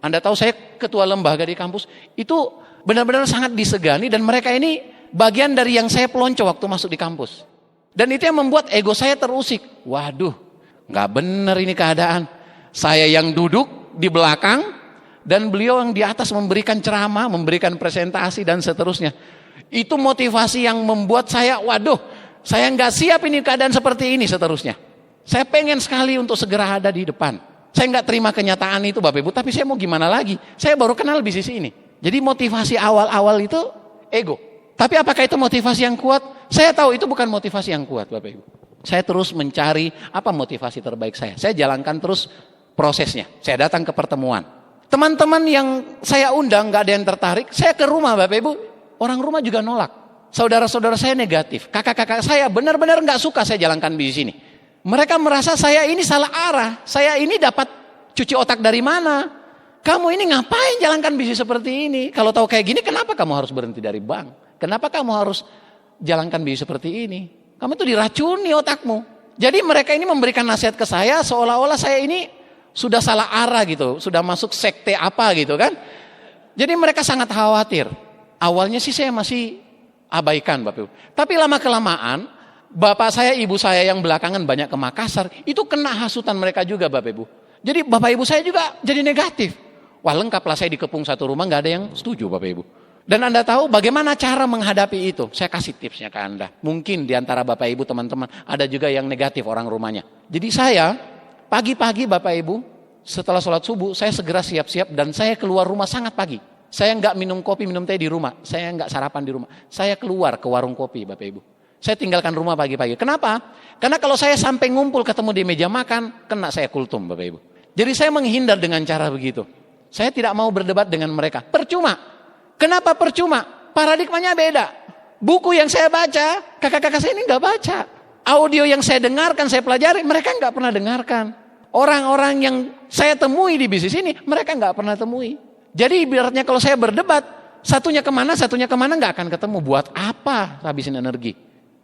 Anda tahu saya ketua lembaga di kampus, itu benar-benar sangat disegani dan mereka ini bagian dari yang saya pelonco waktu masuk di kampus. Dan itu yang membuat ego saya terusik. Waduh, gak benar ini keadaan. Saya yang duduk di belakang dan beliau yang di atas memberikan ceramah, memberikan presentasi dan seterusnya. Itu motivasi yang membuat saya, waduh, saya gak siap ini keadaan seperti ini seterusnya. Saya pengen sekali untuk segera ada di depan. Saya nggak terima kenyataan itu Bapak Ibu, tapi saya mau gimana lagi? Saya baru kenal bisnis ini. Jadi motivasi awal-awal itu ego. Tapi apakah itu motivasi yang kuat? Saya tahu itu bukan motivasi yang kuat Bapak Ibu. Saya terus mencari apa motivasi terbaik saya. Saya jalankan terus prosesnya. Saya datang ke pertemuan. Teman-teman yang saya undang nggak ada yang tertarik. Saya ke rumah Bapak Ibu. Orang rumah juga nolak. Saudara-saudara saya negatif. Kakak-kakak saya benar-benar nggak suka saya jalankan bisnis ini. Mereka merasa saya ini salah arah. Saya ini dapat cuci otak dari mana? Kamu ini ngapain jalankan bisnis seperti ini? Kalau tahu kayak gini, kenapa kamu harus berhenti dari bank? Kenapa kamu harus jalankan bisnis seperti ini? Kamu tuh diracuni otakmu. Jadi mereka ini memberikan nasihat ke saya seolah-olah saya ini sudah salah arah gitu. Sudah masuk sekte apa gitu kan. Jadi mereka sangat khawatir. Awalnya sih saya masih abaikan Bapak Ibu. Tapi lama-kelamaan bapak saya, ibu saya yang belakangan banyak ke Makassar, itu kena hasutan mereka juga Bapak Ibu. Jadi bapak ibu saya juga jadi negatif. Wah lengkaplah saya dikepung satu rumah, gak ada yang setuju Bapak Ibu. Dan Anda tahu bagaimana cara menghadapi itu? Saya kasih tipsnya ke Anda. Mungkin di antara Bapak Ibu teman-teman ada juga yang negatif orang rumahnya. Jadi saya pagi-pagi Bapak Ibu setelah sholat subuh saya segera siap-siap dan saya keluar rumah sangat pagi. Saya nggak minum kopi, minum teh di rumah. Saya nggak sarapan di rumah. Saya keluar ke warung kopi Bapak Ibu. Saya tinggalkan rumah pagi-pagi. Kenapa? Karena kalau saya sampai ngumpul ketemu di meja makan, kena saya kultum Bapak Ibu. Jadi saya menghindar dengan cara begitu. Saya tidak mau berdebat dengan mereka. Percuma. Kenapa percuma? Paradigmanya beda. Buku yang saya baca, kakak-kakak saya ini nggak baca. Audio yang saya dengarkan, saya pelajari, mereka nggak pernah dengarkan. Orang-orang yang saya temui di bisnis ini, mereka nggak pernah temui. Jadi ibaratnya kalau saya berdebat, satunya kemana nggak akan ketemu. Buat apa habisin energi?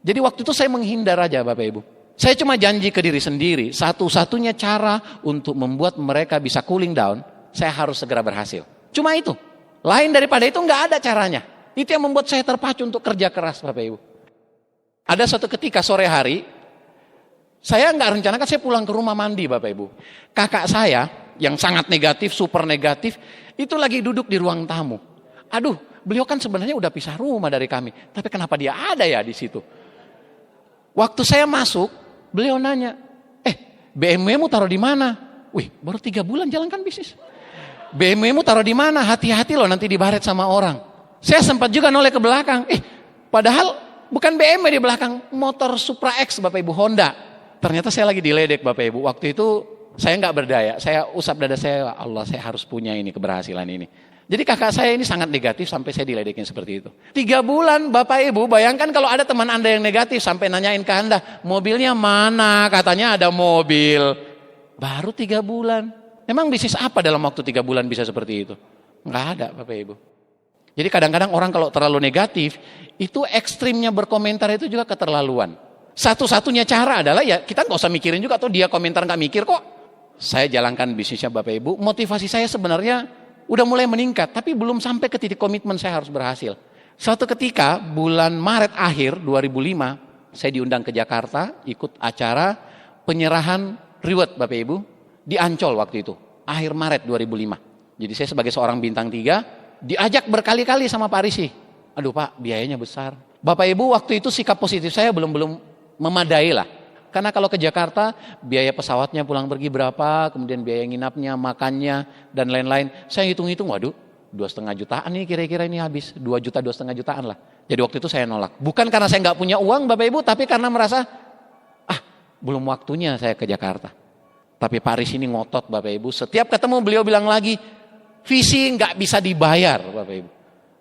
Jadi waktu itu saya menghindar aja Bapak Ibu. Saya cuma janji ke diri sendiri, satu-satunya cara untuk membuat mereka bisa cooling down, saya harus segera berhasil. Cuma itu. Lain daripada itu nggak ada caranya. Itu yang membuat saya terpacu untuk kerja keras Bapak Ibu. Ada suatu ketika sore hari, saya nggak rencanakan saya pulang ke rumah mandi Bapak Ibu. Kakak saya yang sangat negatif, super negatif, itu lagi duduk di ruang tamu. Aduh, beliau kan sebenarnya udah pisah rumah dari kami. Tapi kenapa dia ada ya di situ? Waktu saya masuk, beliau nanya, BMW-mu taruh di mana? Wih, baru 3 bulan jalankan bisnis. BMW-mu taruh di mana? Hati-hati loh nanti dibaret sama orang. Saya sempat juga noleh ke belakang. Padahal bukan BMW di belakang, motor Supra X Bapak Ibu, Honda. Ternyata saya lagi diledek Bapak Ibu. Waktu itu saya nggak berdaya. Saya usap dada saya, Allah saya harus punya ini keberhasilan ini. Jadi kakak saya ini sangat negatif sampai saya diledekin seperti itu. 3 bulan Bapak Ibu, bayangkan kalau ada teman Anda yang negatif sampai nanyain ke Anda, mobilnya mana? Katanya ada mobil. Baru 3 bulan. Emang bisnis apa dalam waktu 3 bulan bisa seperti itu? Nggak ada Bapak Ibu. Jadi kadang-kadang orang kalau terlalu negatif, itu ekstrimnya berkomentar itu juga keterlaluan. Satu-satunya cara adalah ya kita nggak usah mikirin juga, atau dia komentar nggak mikir kok. Saya jalankan bisnisnya Bapak Ibu, motivasi saya sebenarnya udah mulai meningkat, tapi belum sampai ke titik komitmen saya harus berhasil. Suatu ketika bulan Maret akhir 2005, saya diundang ke Jakarta, ikut acara penyerahan reward Bapak Ibu, di Ancol waktu itu, akhir Maret 2005. Jadi saya sebagai seorang bintang 3, diajak berkali-kali sama Pak Risi. Aduh Pak, biayanya besar. Bapak Ibu waktu itu sikap positif saya belum memadai lah. Karena kalau ke Jakarta, biaya pesawatnya pulang pergi berapa, kemudian biaya nginapnya, makannya, dan lain-lain. Saya hitung-hitung, waduh 2,5 jutaan nih kira-kira ini habis. 2 juta, 2,5 jutaan lah. Jadi waktu itu saya nolak. Bukan karena saya nggak punya uang Bapak Ibu, tapi karena merasa, belum waktunya saya ke Jakarta. Tapi Pak Risi ini ngotot Bapak Ibu. Setiap ketemu beliau bilang lagi, visi nggak bisa dibayar Bapak Ibu.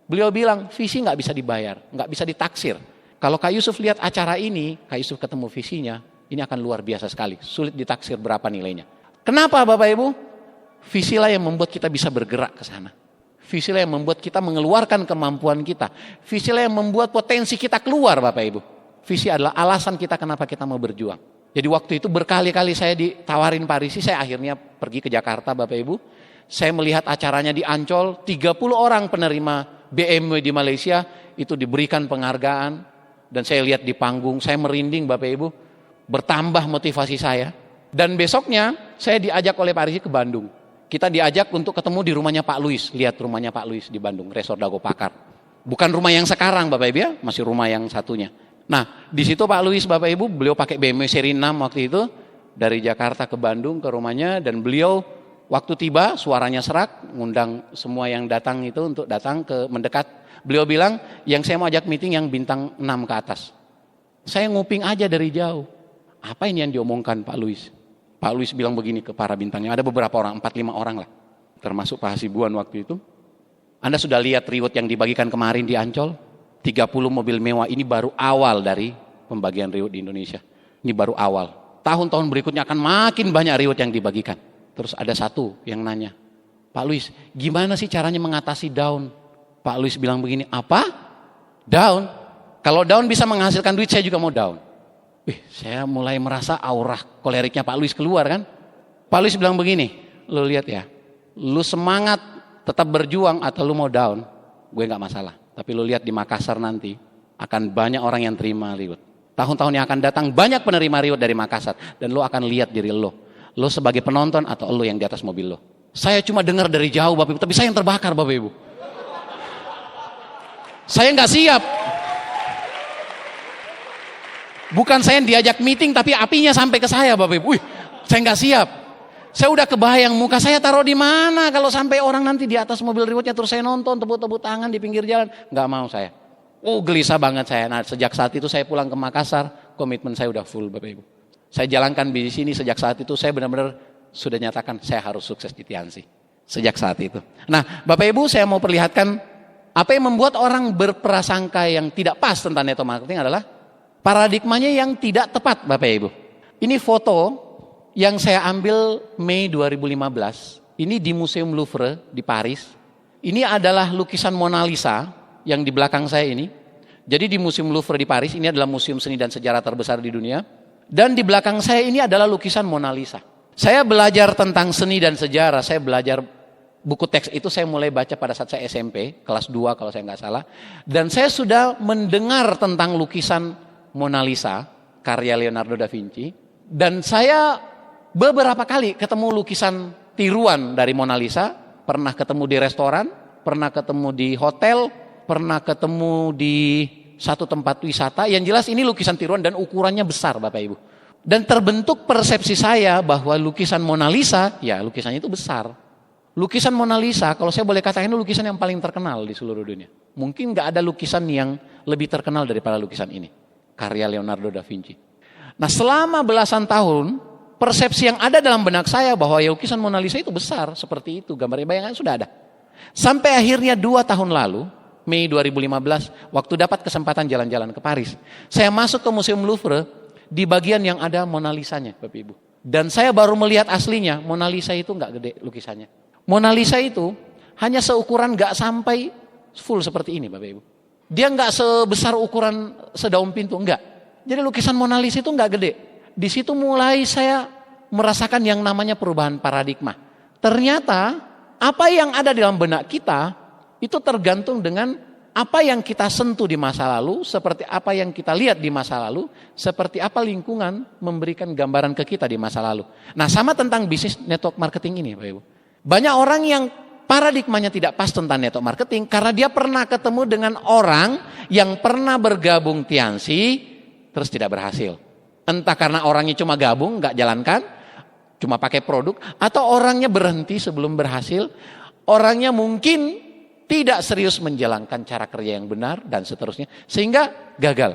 Beliau bilang visi nggak bisa dibayar, nggak bisa ditaksir. Kalau Kak Yusuf lihat acara ini, Kak Yusuf ketemu visinya, ini akan luar biasa sekali. Sulit ditaksir berapa nilainya. Kenapa Bapak Ibu? Visilah yang membuat kita bisa bergerak ke sana. Visilah yang membuat kita mengeluarkan kemampuan kita. Visilah yang membuat potensi kita keluar Bapak Ibu. Visi adalah alasan kita kenapa kita mau berjuang. Jadi waktu itu berkali-kali saya ditawarin Pak Risi, saya akhirnya pergi ke Jakarta Bapak Ibu. Saya melihat acaranya di Ancol, 30 orang penerima BMW di Malaysia itu diberikan penghargaan. Dan saya lihat di panggung, saya merinding Bapak Ibu, bertambah motivasi saya. Dan besoknya saya diajak oleh Pak Risi ke Bandung. Kita diajak untuk ketemu di rumahnya Pak Luis, lihat rumahnya Pak Luis di Bandung, Resort Dago Pakar. Bukan rumah yang sekarang Bapak Ibu ya, masih rumah yang satunya. Nah, di situ Pak Luis Bapak Ibu, beliau pakai BMW seri 6 waktu itu dari Jakarta ke Bandung ke rumahnya, dan beliau waktu tiba suaranya serak, ngundang semua yang datang itu untuk datang ke mendekat. Beliau bilang, yang saya mau ajak meeting yang bintang 6 ke atas. Saya nguping aja dari jauh. Apa ini yang diomongkan Pak Luis? Pak Luis bilang begini ke para bintangnya, ada beberapa orang, 4-5 orang lah. Termasuk Pak Hasibuan waktu itu. Anda sudah lihat reward yang dibagikan kemarin di Ancol? 30 mobil mewah, ini baru awal dari pembagian reward di Indonesia. Ini baru awal. Tahun-tahun berikutnya akan makin banyak reward yang dibagikan. Terus ada satu yang nanya, Pak Luis, gimana sih caranya mengatasi down? Pak Luis bilang begini, apa? Down? Kalau down bisa menghasilkan duit, saya juga mau down. Saya mulai merasa aura koleriknya Pak Luis keluar kan. Pak Luis bilang begini, lu lihat ya, lu semangat tetap berjuang atau lu mau down, gue gak masalah. Tapi lu lihat di Makassar nanti, akan banyak orang yang terima reward. Tahun-tahun yang akan datang banyak penerima reward dari Makassar. Dan lu akan lihat diri lu. Lu sebagai penonton atau lu yang di atas mobil lu. Saya cuma dengar dari jauh Bapak Ibu, tapi saya yang terbakar Bapak Ibu. Saya nggak siap. Bukan saya yang diajak meeting, tapi apinya sampai ke saya Bapak Ibu. Saya nggak siap. Saya udah kebayang muka saya taruh di mana kalau sampai orang nanti di atas mobil rewardnya terus saya nonton tepuk-tepuk tangan di pinggir jalan. Nggak mau saya. Gelisah banget saya. Nah, sejak saat itu saya pulang ke Makassar, komitmen saya udah full Bapak Ibu. Saya jalankan bisnis ini sejak saat itu, saya benar-benar sudah nyatakan saya harus sukses di Tiansi. Sejak saat itu. Nah, Bapak Ibu saya mau perlihatkan apa yang membuat orang berprasangka yang tidak pas tentang network marketing adalah paradigmanya yang tidak tepat Bapak Ibu. Ini foto yang saya ambil Mei 2015, ini di Museum Louvre di Paris. Ini adalah lukisan Mona Lisa yang di belakang saya ini. Jadi di Museum Louvre di Paris, ini adalah museum seni dan sejarah terbesar di dunia. Dan di belakang saya ini adalah lukisan Mona Lisa. Saya belajar tentang seni dan sejarah, saya belajar buku teks itu saya mulai baca pada saat saya SMP, kelas 2 kalau saya nggak salah. Dan saya sudah mendengar tentang lukisan Mona Lisa, karya Leonardo da Vinci. Dan saya beberapa kali ketemu lukisan tiruan dari Mona Lisa, pernah ketemu di restoran, pernah ketemu di hotel, pernah ketemu di satu tempat wisata. Yang jelas ini lukisan tiruan dan ukurannya besar Bapak Ibu. Dan terbentuk persepsi saya bahwa lukisan Mona Lisa, ya lukisannya itu besar. Lukisan Mona Lisa, kalau saya boleh katakan ini lukisan yang paling terkenal di seluruh dunia. Mungkin gak ada lukisan yang lebih terkenal daripada lukisan ini. Karya Leonardo da Vinci. Nah selama belasan tahun, persepsi yang ada dalam benak saya bahwa ya lukisan Mona Lisa itu besar, seperti itu, gambarnya bayangan sudah ada. Sampai akhirnya 2 tahun lalu, Mei 2015, waktu dapat kesempatan jalan-jalan ke Paris, saya masuk ke Museum Louvre, di bagian yang ada Mona Lisanya, Bapak Ibu. Dan saya baru melihat aslinya, Mona Lisa itu nggak gede lukisannya. Mona Lisa itu hanya seukuran nggak sampai full seperti ini Bapak Ibu. Dia nggak sebesar ukuran sedaun pintu, enggak. Jadi lukisan Mona Lisa itu nggak gede. Di situ mulai saya merasakan yang namanya perubahan paradigma. Ternyata apa yang ada di dalam benak kita itu tergantung dengan apa yang kita sentuh di masa lalu, seperti apa yang kita lihat di masa lalu, seperti apa lingkungan memberikan gambaran ke kita di masa lalu. Nah, sama tentang bisnis network marketing ini, Bapak Ibu. Banyak orang yang paradigmanya tidak pas tentang network marketing karena dia pernah ketemu dengan orang yang pernah bergabung Tiansi terus tidak berhasil. Entah karena orangnya cuma gabung, nggak jalankan, cuma pakai produk, atau orangnya berhenti sebelum berhasil, orangnya mungkin tidak serius menjalankan cara kerja yang benar dan seterusnya, sehingga gagal.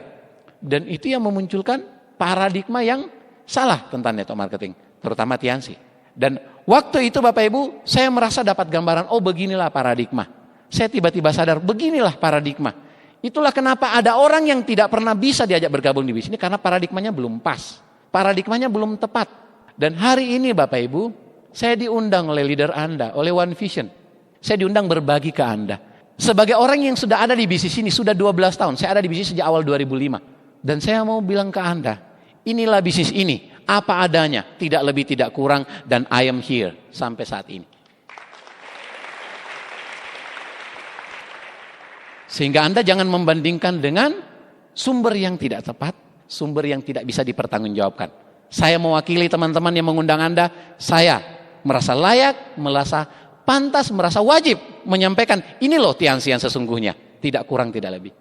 Dan itu yang memunculkan paradigma yang salah tentang network marketing, terutama Tiansi. Dan waktu itu Bapak Ibu, saya merasa dapat gambaran, oh beginilah paradigma. Saya tiba-tiba sadar, beginilah paradigma. Itulah kenapa ada orang yang tidak pernah bisa diajak bergabung di bisnis ini, karena paradigmanya belum pas. Paradigmanya belum tepat. Dan hari ini Bapak Ibu, saya diundang oleh leader Anda, oleh One Vision. Saya diundang berbagi ke Anda. Sebagai orang yang sudah ada di bisnis ini, sudah 12 tahun. Saya ada di bisnis sejak awal 2005. Dan saya mau bilang ke Anda, inilah bisnis ini. Apa adanya, tidak lebih tidak kurang, dan I am here sampai saat ini. Sehingga Anda jangan membandingkan dengan sumber yang tidak tepat, sumber yang tidak bisa dipertanggungjawabkan. Saya mewakili teman-teman yang mengundang Anda, saya merasa layak, merasa pantas, merasa wajib menyampaikan, ini loh Tiansi yang sesungguhnya, tidak kurang tidak lebih.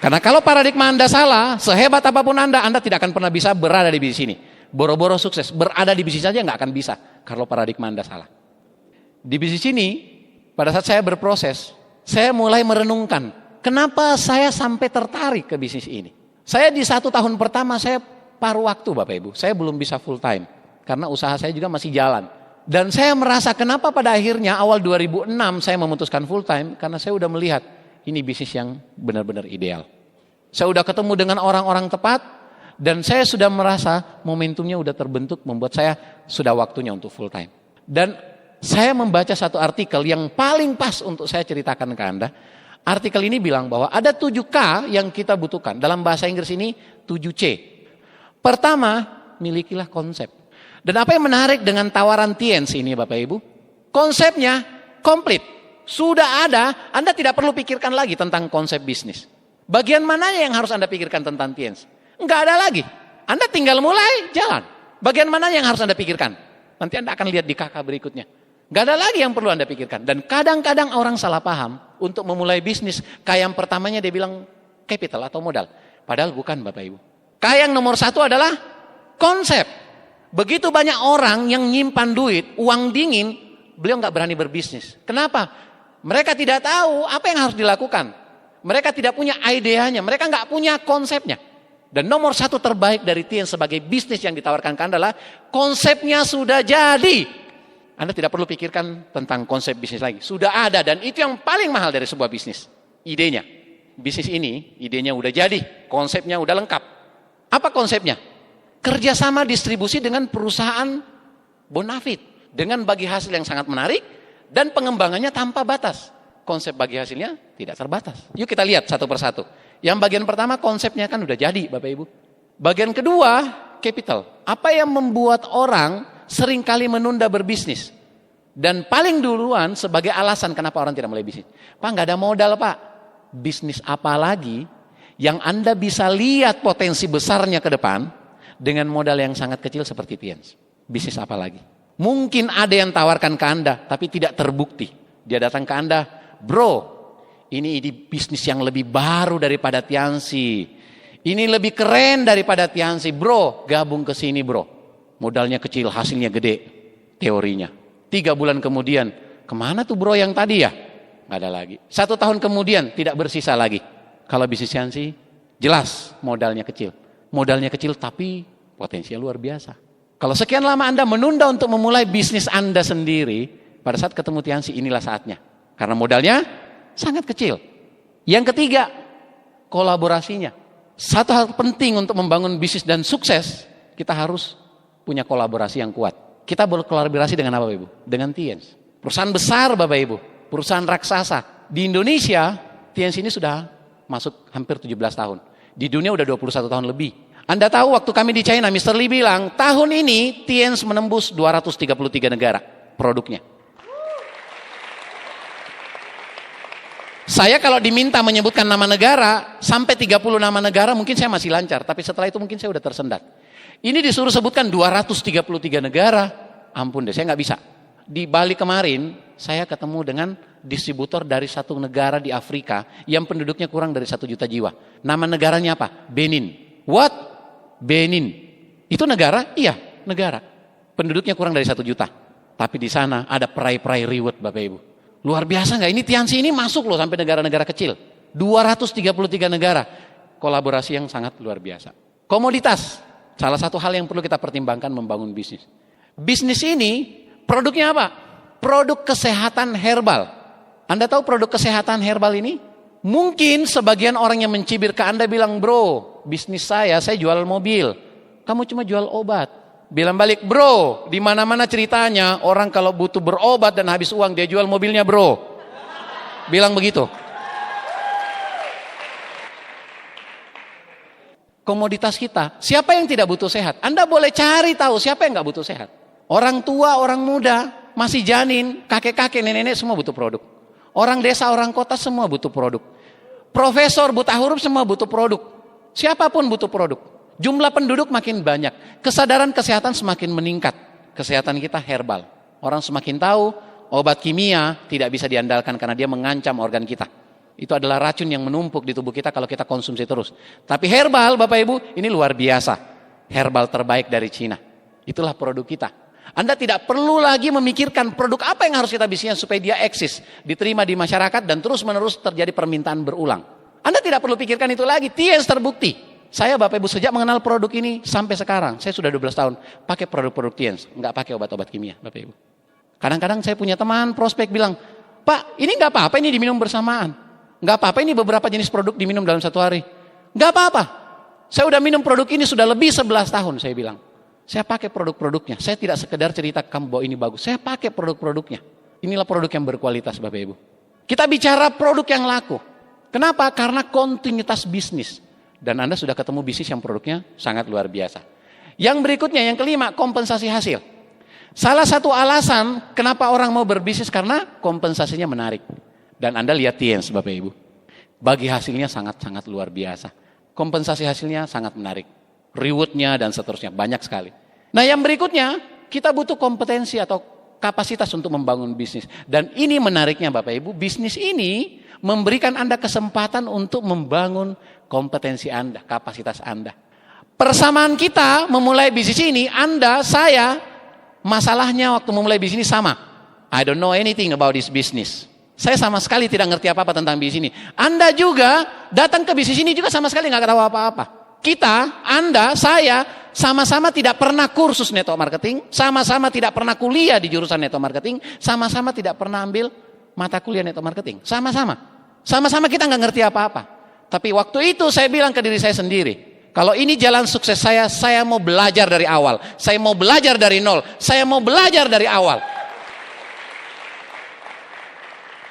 Karena kalau paradigma Anda salah, sehebat apapun Anda tidak akan pernah bisa berada di bisnis ini. Boro-boro sukses, berada di bisnis saja nggak akan bisa kalau paradigma Anda salah. Di bisnis ini, pada saat saya berproses, saya mulai merenungkan, kenapa saya sampai tertarik ke bisnis ini. Saya di 1 tahun pertama, saya paruh waktu Bapak Ibu, saya belum bisa full time. Karena usaha saya juga masih jalan. Dan saya merasa kenapa pada akhirnya awal 2006 saya memutuskan full time. Karena saya sudah melihat ini bisnis yang benar-benar ideal. Saya sudah ketemu dengan orang-orang tepat. Dan saya sudah merasa momentumnya sudah terbentuk membuat saya sudah waktunya untuk full time. Dan saya membaca satu artikel yang paling pas untuk saya ceritakan ke Anda. Artikel ini bilang bahwa ada 7K yang kita butuhkan. Dalam bahasa Inggris ini 7C. Pertama, milikilah konsep. Dan apa yang menarik dengan tawaran Tiansi ini Bapak Ibu? Konsepnya komplit. Sudah ada, Anda tidak perlu pikirkan lagi tentang konsep bisnis. Bagian mana yang harus Anda pikirkan tentang Tiansi? Enggak ada lagi. Anda tinggal mulai jalan. Bagian mana yang harus Anda pikirkan? Nanti Anda akan lihat di kakak berikutnya. Enggak ada lagi yang perlu Anda pikirkan. Dan kadang-kadang orang salah paham untuk memulai bisnis. Kayak yang pertamanya dia bilang capital atau modal. Padahal bukan Bapak Ibu. Kayak yang nomor 1 adalah konsep. Begitu banyak orang yang nyimpan duit, uang dingin, beliau nggak berani berbisnis. Kenapa? Mereka tidak tahu apa yang harus dilakukan. Mereka tidak punya ideanya, mereka nggak punya konsepnya. Dan nomor 1 terbaik dari Tian sebagai bisnis yang ditawarkan ke Anda adalah konsepnya sudah jadi. Anda tidak perlu pikirkan tentang konsep bisnis lagi. Sudah ada dan itu yang paling mahal dari sebuah bisnis. Idenya. Bisnis ini, idenya udah jadi, konsepnya udah lengkap. Apa konsepnya? Kerjasama distribusi dengan perusahaan bonafit dengan bagi hasil yang sangat menarik dan pengembangannya tanpa batas. Konsep bagi hasilnya tidak terbatas. Yuk kita lihat satu persatu. Yang bagian pertama konsepnya kan udah jadi Bapak Ibu. Bagian kedua capital. Apa yang membuat orang seringkali menunda berbisnis? Dan paling duluan sebagai alasan kenapa orang tidak mulai bisnis. Pak nggak ada modal Pak. Bisnis apa lagi yang Anda bisa lihat potensi besarnya ke depan? Dengan modal yang sangat kecil seperti Tiansi. Bisnis apa lagi? Mungkin ada yang tawarkan ke Anda, tapi tidak terbukti. Dia datang ke Anda, bro, ini bisnis yang lebih baru daripada Tiansi. Ini lebih keren daripada Tiansi, bro. Gabung ke sini bro. Modalnya kecil, hasilnya gede. Teorinya. 3 bulan kemudian, kemana tuh bro yang tadi ya? Nggak ada lagi. 1 tahun kemudian, tidak bersisa lagi. Kalau bisnis Tiansi, jelas modalnya kecil. Modalnya kecil tapi potensinya luar biasa. Kalau sekian lama Anda menunda untuk memulai bisnis Anda sendiri, pada saat ketemu Tiansi inilah saatnya. Karena modalnya sangat kecil. Yang ketiga, kolaborasinya. Satu hal penting untuk membangun bisnis dan sukses, kita harus punya kolaborasi yang kuat. Kita berkolaborasi dengan apa, Bapak Ibu? Dengan Tiens. Perusahaan besar, Bapak Ibu. Perusahaan raksasa. Di Indonesia, Tiens ini sudah masuk hampir 17 tahun. Di dunia udah 21 tahun lebih. Anda tahu waktu kami di China, Mr. Lee bilang, tahun ini Tiens menembus 233 negara produknya. Saya kalau diminta menyebutkan nama negara, sampai 30 nama negara mungkin saya masih lancar. Tapi setelah itu mungkin saya udah tersendat. Ini disuruh sebutkan 233 negara. Ampun deh, saya nggak bisa. Di Bali kemarin, saya ketemu dengan distributor dari satu negara di Afrika yang penduduknya kurang dari 1 juta jiwa. Nama negaranya apa? Benin. What? Benin. Itu negara? Iya, negara. Penduduknya kurang dari 1 juta. Tapi di sana ada perai-perai reward, Bapak Ibu. Luar biasa nggak? Ini Tiansi ini masuk loh sampai negara-negara kecil. 233 negara. Kolaborasi yang sangat luar biasa. Komoditas. Salah satu hal yang perlu kita pertimbangkan membangun bisnis. Bisnis ini produknya apa? Produk kesehatan herbal. Anda tahu produk kesehatan herbal ini? Mungkin sebagian orang yang mencibir ke Anda bilang, bro, bisnis saya jual mobil. Kamu cuma jual obat. Bilang balik, bro, di mana-mana ceritanya orang kalau butuh berobat dan habis uang dia jual mobilnya, bro. Bilang begitu. Komoditas kita, siapa yang tidak butuh sehat? Anda boleh cari tahu siapa yang nggak butuh sehat. Orang tua, orang muda, masih janin, kakek-kakek, nenek-nenek semua butuh produk. Orang desa, orang kota semua butuh produk. Profesor, buta huruf semua butuh produk. Siapapun butuh produk. Jumlah penduduk makin banyak, kesadaran kesehatan semakin meningkat. Kesehatan kita herbal. Orang semakin tahu obat kimia tidak bisa diandalkan karena dia mengancam organ kita. Itu adalah racun yang menumpuk di tubuh kita kalau kita konsumsi terus. Tapi herbal, Bapak Ibu, ini luar biasa. Herbal terbaik dari Cina. Itulah produk kita. Anda tidak perlu lagi memikirkan produk apa yang harus kita bisniskan supaya dia eksis, diterima di masyarakat dan terus-menerus terjadi permintaan berulang. Anda tidak perlu pikirkan itu lagi. Tiens terbukti. Saya Bapak Ibu sejak mengenal produk ini sampai sekarang, saya sudah 12 tahun pakai produk-produk Tiens, nggak pakai obat-obat kimia, Bapak Ibu. Kadang-kadang saya punya teman prospek bilang, Pak, ini nggak apa-apa ini diminum bersamaan, nggak apa-apa ini beberapa jenis produk diminum dalam 1 hari, nggak apa-apa. Saya udah minum produk ini sudah lebih 11 tahun, saya bilang. Saya pakai produk-produknya, saya tidak sekedar cerita ke kamu bahwa ini bagus, saya pakai produk-produknya. Inilah produk yang berkualitas, Bapak Ibu. Kita bicara produk yang laku. Kenapa? Karena kontinuitas bisnis. Dan Anda sudah ketemu bisnis yang produknya sangat luar biasa. Yang berikutnya, yang kelima, kompensasi hasil. Salah satu alasan kenapa orang mau berbisnis karena kompensasinya menarik. Dan Anda lihat Tiens, Bapak Ibu. Bagi hasilnya sangat-sangat luar biasa. Kompensasi hasilnya sangat menarik. Rewardnya dan seterusnya, banyak sekali. Nah yang berikutnya, kita butuh kompetensi atau kapasitas untuk membangun bisnis. Dan ini menariknya Bapak Ibu, bisnis ini memberikan Anda kesempatan untuk membangun kompetensi Anda, kapasitas Anda. Persamaan kita memulai bisnis ini, Anda, saya, masalahnya waktu memulai bisnis ini sama. I don't know anything about this business. Saya sama sekali tidak ngerti apa-apa tentang bisnis ini. Anda juga datang ke bisnis ini juga sama sekali nggak tahu apa-apa. Kita, Anda, saya, sama-sama tidak pernah kursus network marketing, sama-sama tidak pernah kuliah di jurusan network marketing, sama-sama tidak pernah ambil mata kuliah network marketing. Sama-sama kita nggak ngerti apa-apa. Tapi waktu itu saya bilang ke diri saya sendiri, kalau ini jalan sukses saya mau belajar dari awal. Saya mau belajar dari nol. Saya mau belajar dari awal.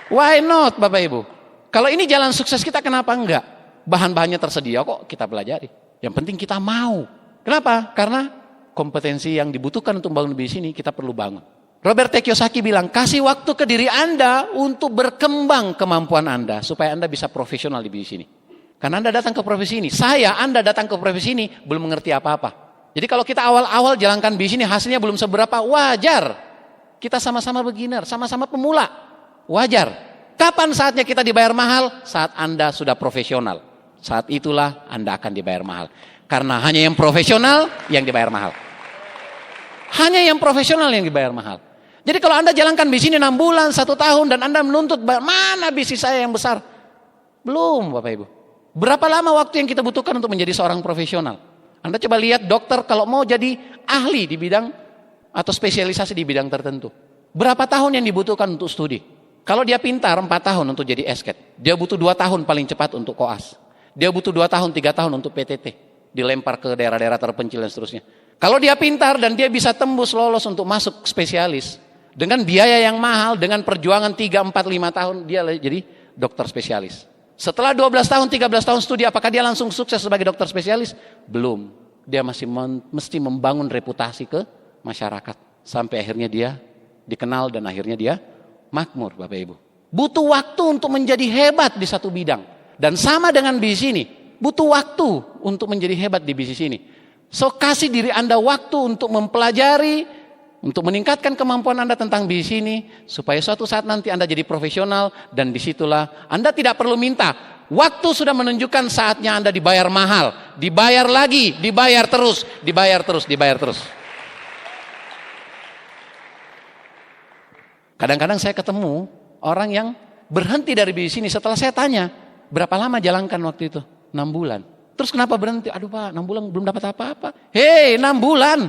Why not, Bapak Ibu? Kalau ini jalan sukses kita, kenapa enggak? Bahan-bahannya tersedia kok, kita pelajari. Yang penting kita mau. Kenapa? Karena kompetensi yang dibutuhkan untuk bangun bisnis ini kita perlu bangun. Robert T. Kiyosaki bilang, kasih waktu ke diri Anda untuk berkembang kemampuan Anda supaya Anda bisa profesional di bisnis ini. Karena Anda datang ke profesi ini, Anda datang ke profesi ini belum mengerti apa-apa. Jadi kalau kita awal-awal jalankan bisnis ini hasilnya belum seberapa, wajar. Kita sama-sama beginner, sama-sama pemula, wajar. Kapan saatnya kita dibayar mahal? Saat Anda sudah profesional. Saat itulah Anda akan dibayar mahal. Karena hanya yang profesional yang dibayar mahal. Hanya yang profesional yang dibayar mahal. Jadi kalau Anda jalankan bisnis ini 6 bulan, 1 tahun dan Anda menuntut mana bisnis saya yang besar? Belum, Bapak Ibu. Berapa lama waktu yang kita butuhkan untuk menjadi seorang profesional? Anda coba lihat dokter kalau mau jadi ahli di bidang atau spesialisasi di bidang tertentu. Berapa tahun yang dibutuhkan untuk studi? Kalau dia pintar 4 tahun untuk jadi esket. Dia butuh 2 tahun paling cepat untuk koas. Dia butuh 2 tahun, 3 tahun untuk PTT. Dilempar ke daerah-daerah terpencil dan seterusnya. Kalau dia pintar dan dia bisa tembus lolos untuk masuk spesialis, dengan biaya yang mahal, dengan perjuangan 3, 4, 5 tahun, dia jadi dokter spesialis. Setelah 12 tahun, 13 tahun studi, apakah dia langsung sukses sebagai dokter spesialis? Belum. Dia masih mesti membangun reputasi ke masyarakat. Sampai akhirnya dia dikenal dan akhirnya dia makmur, Bapak Ibu. Butuh waktu untuk menjadi hebat di satu bidang. Dan sama dengan bisnis ini, butuh waktu untuk menjadi hebat di bisnis ini. So, kasih diri Anda waktu untuk mempelajari, untuk meningkatkan kemampuan Anda tentang bisnis ini, supaya suatu saat nanti Anda jadi profesional, dan disitulah Anda tidak perlu minta. Waktu sudah menunjukkan saatnya Anda dibayar mahal, dibayar lagi, dibayar terus, dibayar terus, dibayar terus. Kadang-kadang saya ketemu orang yang berhenti dari bisnis ini setelah saya tanya, berapa lama jalankan waktu itu? 6 bulan. Terus kenapa berhenti? Aduh Pak, 6 bulan belum dapat apa-apa. Hei, 6 bulan.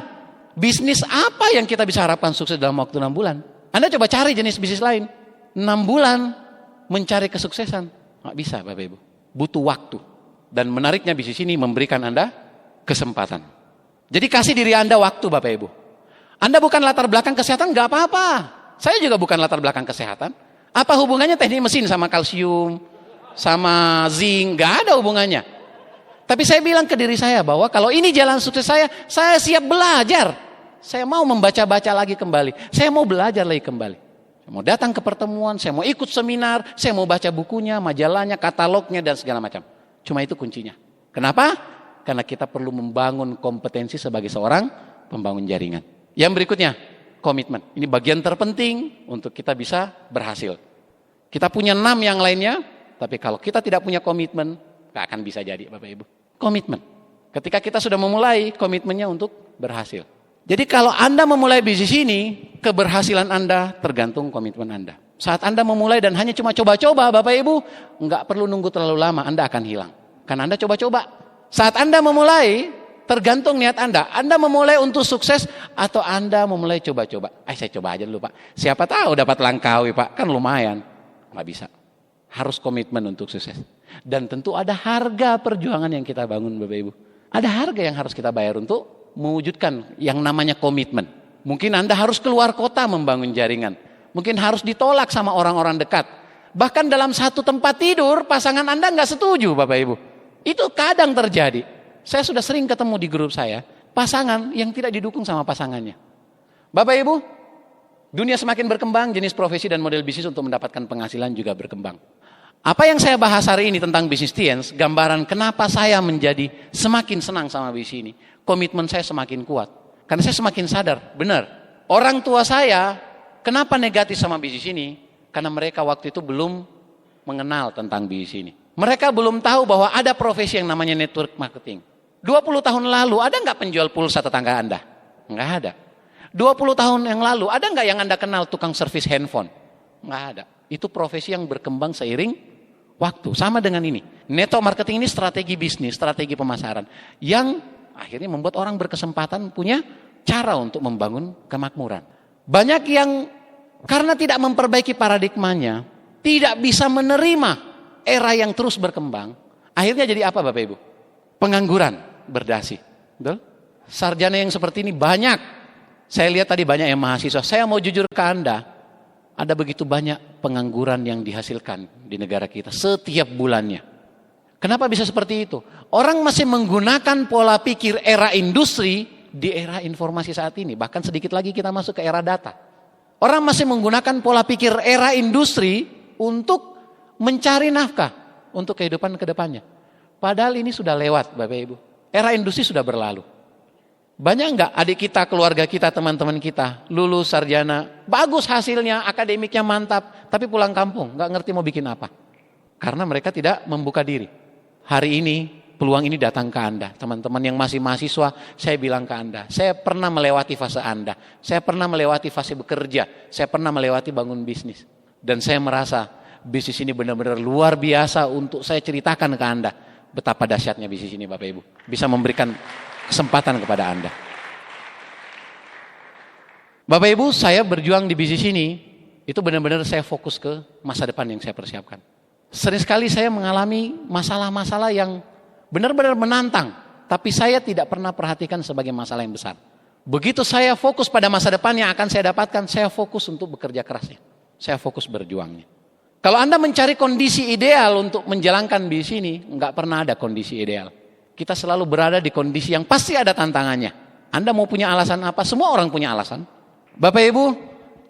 Bisnis apa yang kita bisa harapkan sukses dalam waktu 6 bulan? Anda coba cari jenis bisnis lain. 6 bulan mencari kesuksesan. Nggak bisa Bapak Ibu. Butuh waktu. Dan menariknya bisnis ini memberikan Anda kesempatan. Jadi kasih diri Anda waktu Bapak Ibu. Anda bukan latar belakang kesehatan, nggak apa-apa. Saya juga bukan latar belakang kesehatan. Apa hubungannya teknik mesin sama kalsium, sama zinc? Nggak ada hubungannya. Tapi saya bilang ke diri saya bahwa kalau ini jalan sukses saya siap belajar. Saya mau membaca-baca lagi kembali. Saya mau belajar lagi kembali. Saya mau datang ke pertemuan, saya mau ikut seminar, saya mau baca bukunya, majalahnya, katalognya, dan segala macam. Cuma itu kuncinya. Kenapa? Karena kita perlu membangun kompetensi sebagai seorang pembangun jaringan. Yang berikutnya, komitmen. Ini bagian terpenting untuk kita bisa berhasil. Kita punya 6 yang lainnya, tapi kalau kita tidak punya komitmen, gak akan bisa jadi Bapak Ibu. Komitmen. Ketika kita sudah memulai, komitmennya untuk berhasil. Jadi kalau Anda memulai bisnis ini, keberhasilan Anda tergantung komitmen Anda. Saat Anda memulai dan hanya cuma coba-coba Bapak Ibu, nggak perlu nunggu terlalu lama, Anda akan hilang. Karena Anda coba-coba. Saat Anda memulai, tergantung niat Anda. Anda memulai untuk sukses atau Anda memulai coba-coba. Saya coba aja dulu Pak. Siapa tahu dapat Langkawi Pak, kan lumayan. Nggak bisa. Harus komitmen untuk sukses. Dan tentu ada harga perjuangan yang kita bangun Bapak Ibu. Ada harga yang harus kita bayar untuk mewujudkan yang namanya komitmen. Mungkin Anda harus keluar kota membangun jaringan. Mungkin harus ditolak sama orang-orang dekat. Bahkan dalam satu tempat tidur pasangan Anda nggak setuju Bapak Ibu. Itu kadang terjadi. Saya sudah sering ketemu di grup saya, pasangan yang tidak didukung sama pasangannya. Bapak Ibu, dunia semakin berkembang, jenis profesi dan model bisnis untuk mendapatkan penghasilan juga berkembang. Apa yang saya bahas hari ini tentang bisnis Tiens, gambaran kenapa saya menjadi semakin senang sama bisnis ini. Komitmen saya semakin kuat. Karena saya semakin sadar, benar. Orang tua saya, kenapa negatif sama bisnis ini? Karena mereka waktu itu belum mengenal tentang bisnis ini. Mereka belum tahu bahwa ada profesi yang namanya network marketing. 20 tahun lalu, ada nggak penjual pulsa tetangga Anda? Nggak ada. 20 tahun yang lalu, ada nggak yang Anda kenal tukang servis handphone? Nggak ada. Itu profesi yang berkembang seiring waktu. Sama dengan ini. Network marketing ini strategi bisnis, strategi pemasaran. Yang akhirnya membuat orang berkesempatan punya cara untuk membangun kemakmuran. Banyak yang karena tidak memperbaiki paradigmanya, tidak bisa menerima era yang terus berkembang. Akhirnya jadi apa Bapak Ibu? Pengangguran berdasi. Betul? Sarjana yang seperti ini banyak. Saya lihat tadi banyak yang mahasiswa. Saya mau jujur ke Anda. Ada begitu banyak pengangguran yang dihasilkan di negara kita setiap bulannya. Kenapa bisa seperti itu? Orang masih menggunakan pola pikir era industri di era informasi saat ini. Bahkan sedikit lagi kita masuk ke era data. Orang masih menggunakan pola pikir era industri untuk mencari nafkah untuk kehidupan ke depannya. Padahal ini sudah lewat Bapak Ibu. Era industri sudah berlalu. Banyak enggak adik kita, keluarga kita, teman-teman kita lulus sarjana, bagus hasilnya, akademiknya mantap, tapi pulang kampung, enggak ngerti mau bikin apa. Karena mereka tidak membuka diri. Hari ini, peluang ini datang ke Anda. Teman-teman yang masih mahasiswa, saya bilang ke Anda, saya pernah melewati fase Anda. Saya pernah melewati fase bekerja, saya pernah melewati bangun bisnis. Dan saya merasa bisnis ini benar-benar luar biasa untuk saya ceritakan ke Anda. Betapa dahsyatnya bisnis ini Bapak Ibu. Bisa memberikan kesempatan kepada Anda. Bapak Ibu, saya berjuang di bisnis ini, itu benar-benar saya fokus ke masa depan yang saya persiapkan. Sering sekali saya mengalami masalah-masalah yang benar-benar menantang, tapi saya tidak pernah perhatikan sebagai masalah yang besar. Begitu saya fokus pada masa depan yang akan saya dapatkan, saya fokus untuk bekerja kerasnya. Saya fokus berjuangnya. Kalau Anda mencari kondisi ideal untuk menjalankan bisnis ini, enggak pernah ada kondisi ideal. Kita selalu berada di kondisi yang pasti ada tantangannya. Anda mau punya alasan apa? Semua orang punya alasan. Bapak Ibu,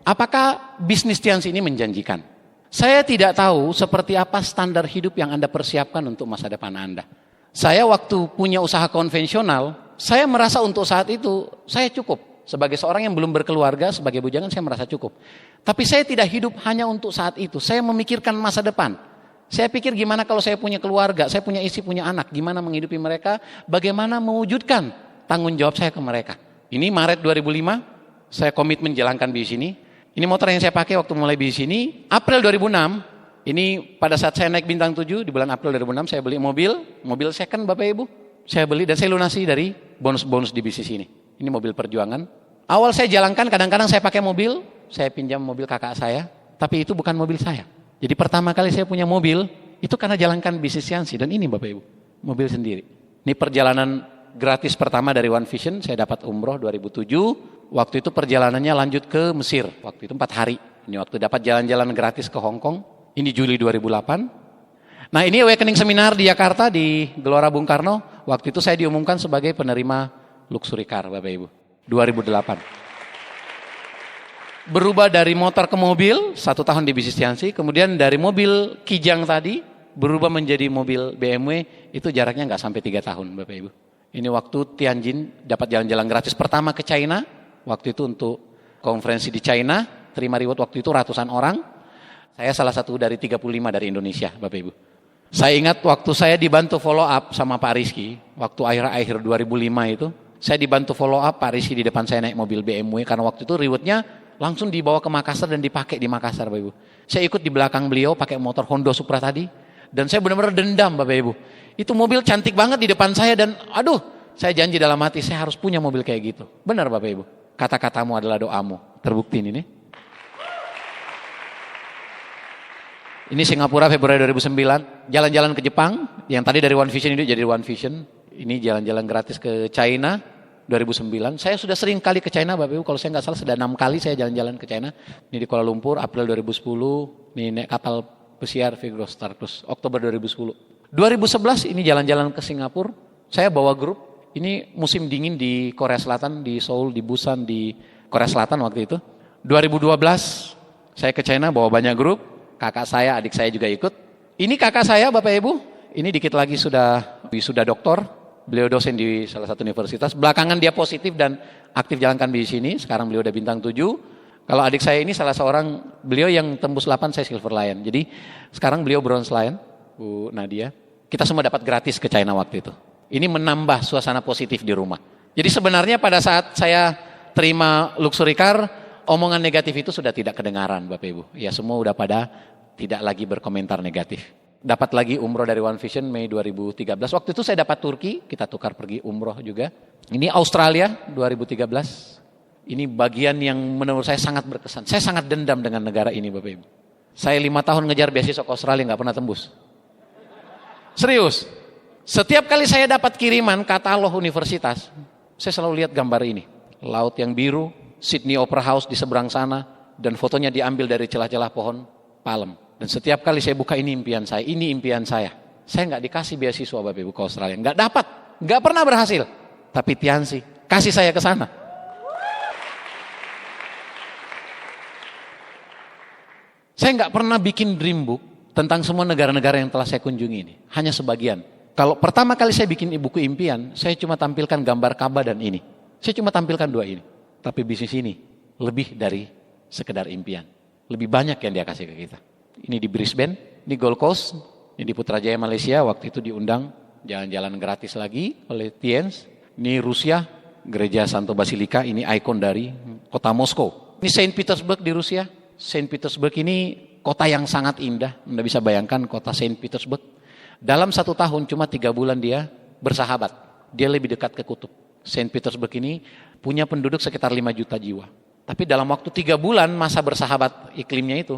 apakah bisnis Tians ini menjanjikan? Saya tidak tahu seperti apa standar hidup yang Anda persiapkan untuk masa depan Anda. Saya waktu punya usaha konvensional, saya merasa untuk saat itu saya cukup. Sebagai seorang yang belum berkeluarga, sebagai bujangan saya merasa cukup. Tapi saya tidak hidup hanya untuk saat itu. Saya memikirkan masa depan. Saya pikir gimana kalau saya punya keluarga, saya punya istri, punya anak. Gimana menghidupi mereka, bagaimana mewujudkan tanggung jawab saya ke mereka. Ini Maret 2005. Saya komitmen menjalankan bisnis ini. Ini motor yang saya pakai waktu mulai bisnis ini. April 2006, ini pada saat saya naik bintang 7, di bulan April 2006 saya beli mobil second Bapak Ibu. Saya beli dan saya lunasi dari bonus-bonus di bisnis ini. Ini mobil perjuangan. Awal saya jalankan, kadang-kadang saya pakai mobil, saya pinjam mobil kakak saya, tapi itu bukan mobil saya. Jadi pertama kali saya punya mobil, itu karena jalankan bisnis Tiansi. Dan ini Bapak Ibu, mobil sendiri. Ini perjalanan gratis pertama dari One Vision, saya dapat umroh 2007. Waktu itu perjalanannya lanjut ke Mesir, waktu itu 4 hari. Ini waktu dapat jalan-jalan gratis ke Hong Kong, ini Juli 2008. Nah ini Awakening Seminar di Jakarta, di Gelora Bung Karno. Waktu itu saya diumumkan sebagai penerima Luxury Car, Bapak Ibu, 2008. Berubah dari motor ke mobil, 1 tahun di bisnis Tiansi. Kemudian dari mobil Kijang tadi, berubah menjadi mobil BMW, itu jaraknya nggak sampai 3 tahun Bapak Ibu. Ini waktu Tianjin dapat jalan-jalan gratis pertama ke China, waktu itu untuk konferensi di China, terima reward waktu itu ratusan orang. Saya salah satu dari 35 dari Indonesia, Bapak Ibu. Saya ingat waktu saya dibantu follow up sama Pak Rizky, waktu akhir-akhir 2005 itu, saya dibantu follow up Pak Rizky di depan saya naik mobil BMW, karena waktu itu rewardnya langsung dibawa ke Makassar dan dipakai di Makassar, Bapak Ibu. Saya ikut di belakang beliau pakai motor Honda Supra tadi, dan saya benar-benar dendam, Bapak Ibu. Itu mobil cantik banget di depan saya dan aduh, saya janji dalam hati saya harus punya mobil kayak gitu. Benar Bapak Ibu, kata-katamu adalah doamu. Terbukti ini nih. Ini Singapura Februari 2009, jalan-jalan ke Jepang, yang tadi dari One Vision ini jadi One Vision. Ini jalan-jalan gratis ke China 2009. Saya sudah sering kali ke China Bapak Ibu, kalau saya nggak salah sudah 6 kali saya jalan-jalan ke China. Ini di Kuala Lumpur, April 2010, ini naik kapal pesiar Vigoro Star Cruise, Oktober 2010. 2011 ini jalan-jalan ke Singapura, saya bawa grup, ini musim dingin di Korea Selatan, di Seoul, di Busan, di Korea Selatan waktu itu. 2012 saya ke China bawa banyak grup, kakak saya, adik saya juga ikut. Ini kakak saya Bapak Ibu, ini dikit lagi sudah doktor, beliau dosen di salah satu universitas. Belakangan dia positif dan aktif jalankan di sini, sekarang beliau udah bintang 7. Kalau adik saya ini salah seorang, beliau yang tembus 8, saya Silver Lion. Jadi sekarang beliau Bronze Lion, Bu Nadia. Kita semua dapat gratis ke China waktu itu. Ini menambah suasana positif di rumah. Jadi sebenarnya pada saat saya terima Luxury Car, omongan negatif itu sudah tidak kedengaran Bapak Ibu. Ya semua udah pada tidak lagi berkomentar negatif. Dapat lagi umroh dari One Vision Mei 2013. Waktu itu saya dapat Turki, kita tukar pergi umroh juga. Ini Australia 2013. Ini bagian yang menurut saya sangat berkesan. Saya sangat dendam dengan negara ini Bapak Ibu. Saya 5 tahun ngejar beasiswa ke Australia nggak pernah tembus. Serius. Setiap kali saya dapat kiriman katalog universitas, saya selalu lihat gambar ini. Laut yang biru, Sydney Opera House di seberang sana, dan fotonya diambil dari celah-celah pohon palem. Dan setiap kali saya buka, ini impian saya, ini impian saya. Saya nggak dikasih beasiswa Bapak Ibu ke Australia, nggak dapat, nggak pernah berhasil. Tapi Tiansi kasih saya ke sana. Saya nggak pernah bikin dream book tentang semua negara-negara yang telah saya kunjungi ini. Hanya sebagian. Kalau pertama kali saya bikin buku impian, saya cuma tampilkan gambar Ka'bah dan ini. Saya cuma tampilkan 2 ini. Tapi bisnis ini lebih dari sekedar impian. Lebih banyak yang dia kasih ke kita. Ini di Brisbane, ini Gold Coast, ini di Putrajaya Malaysia. Waktu itu diundang jalan-jalan gratis lagi oleh Tiens. Ini Rusia, Gereja Santo Basilika, ini ikon dari kota Moskow. Ini Saint Petersburg di Rusia. Saint Petersburg ini kota yang sangat indah. Anda bisa bayangkan kota Saint Petersburg. Dalam 1 tahun cuma 3 bulan dia bersahabat. Dia lebih dekat ke kutub. Saint Petersburg ini punya penduduk sekitar 5 juta jiwa. Tapi dalam waktu 3 bulan masa bersahabat iklimnya itu,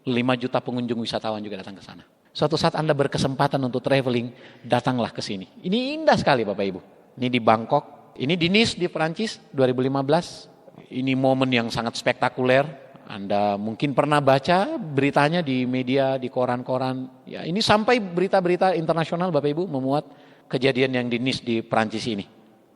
5 juta pengunjung wisatawan juga datang ke sana. Suatu saat Anda berkesempatan untuk traveling, datanglah ke sini. Ini indah sekali Bapak Ibu. Ini di Bangkok, ini di Nice di Perancis 2015. Ini momen yang sangat spektakuler. Anda mungkin pernah baca beritanya di media, di koran-koran. Ya, ini sampai berita-berita internasional Bapak Ibu memuat kejadian yang di Nice di Perancis ini.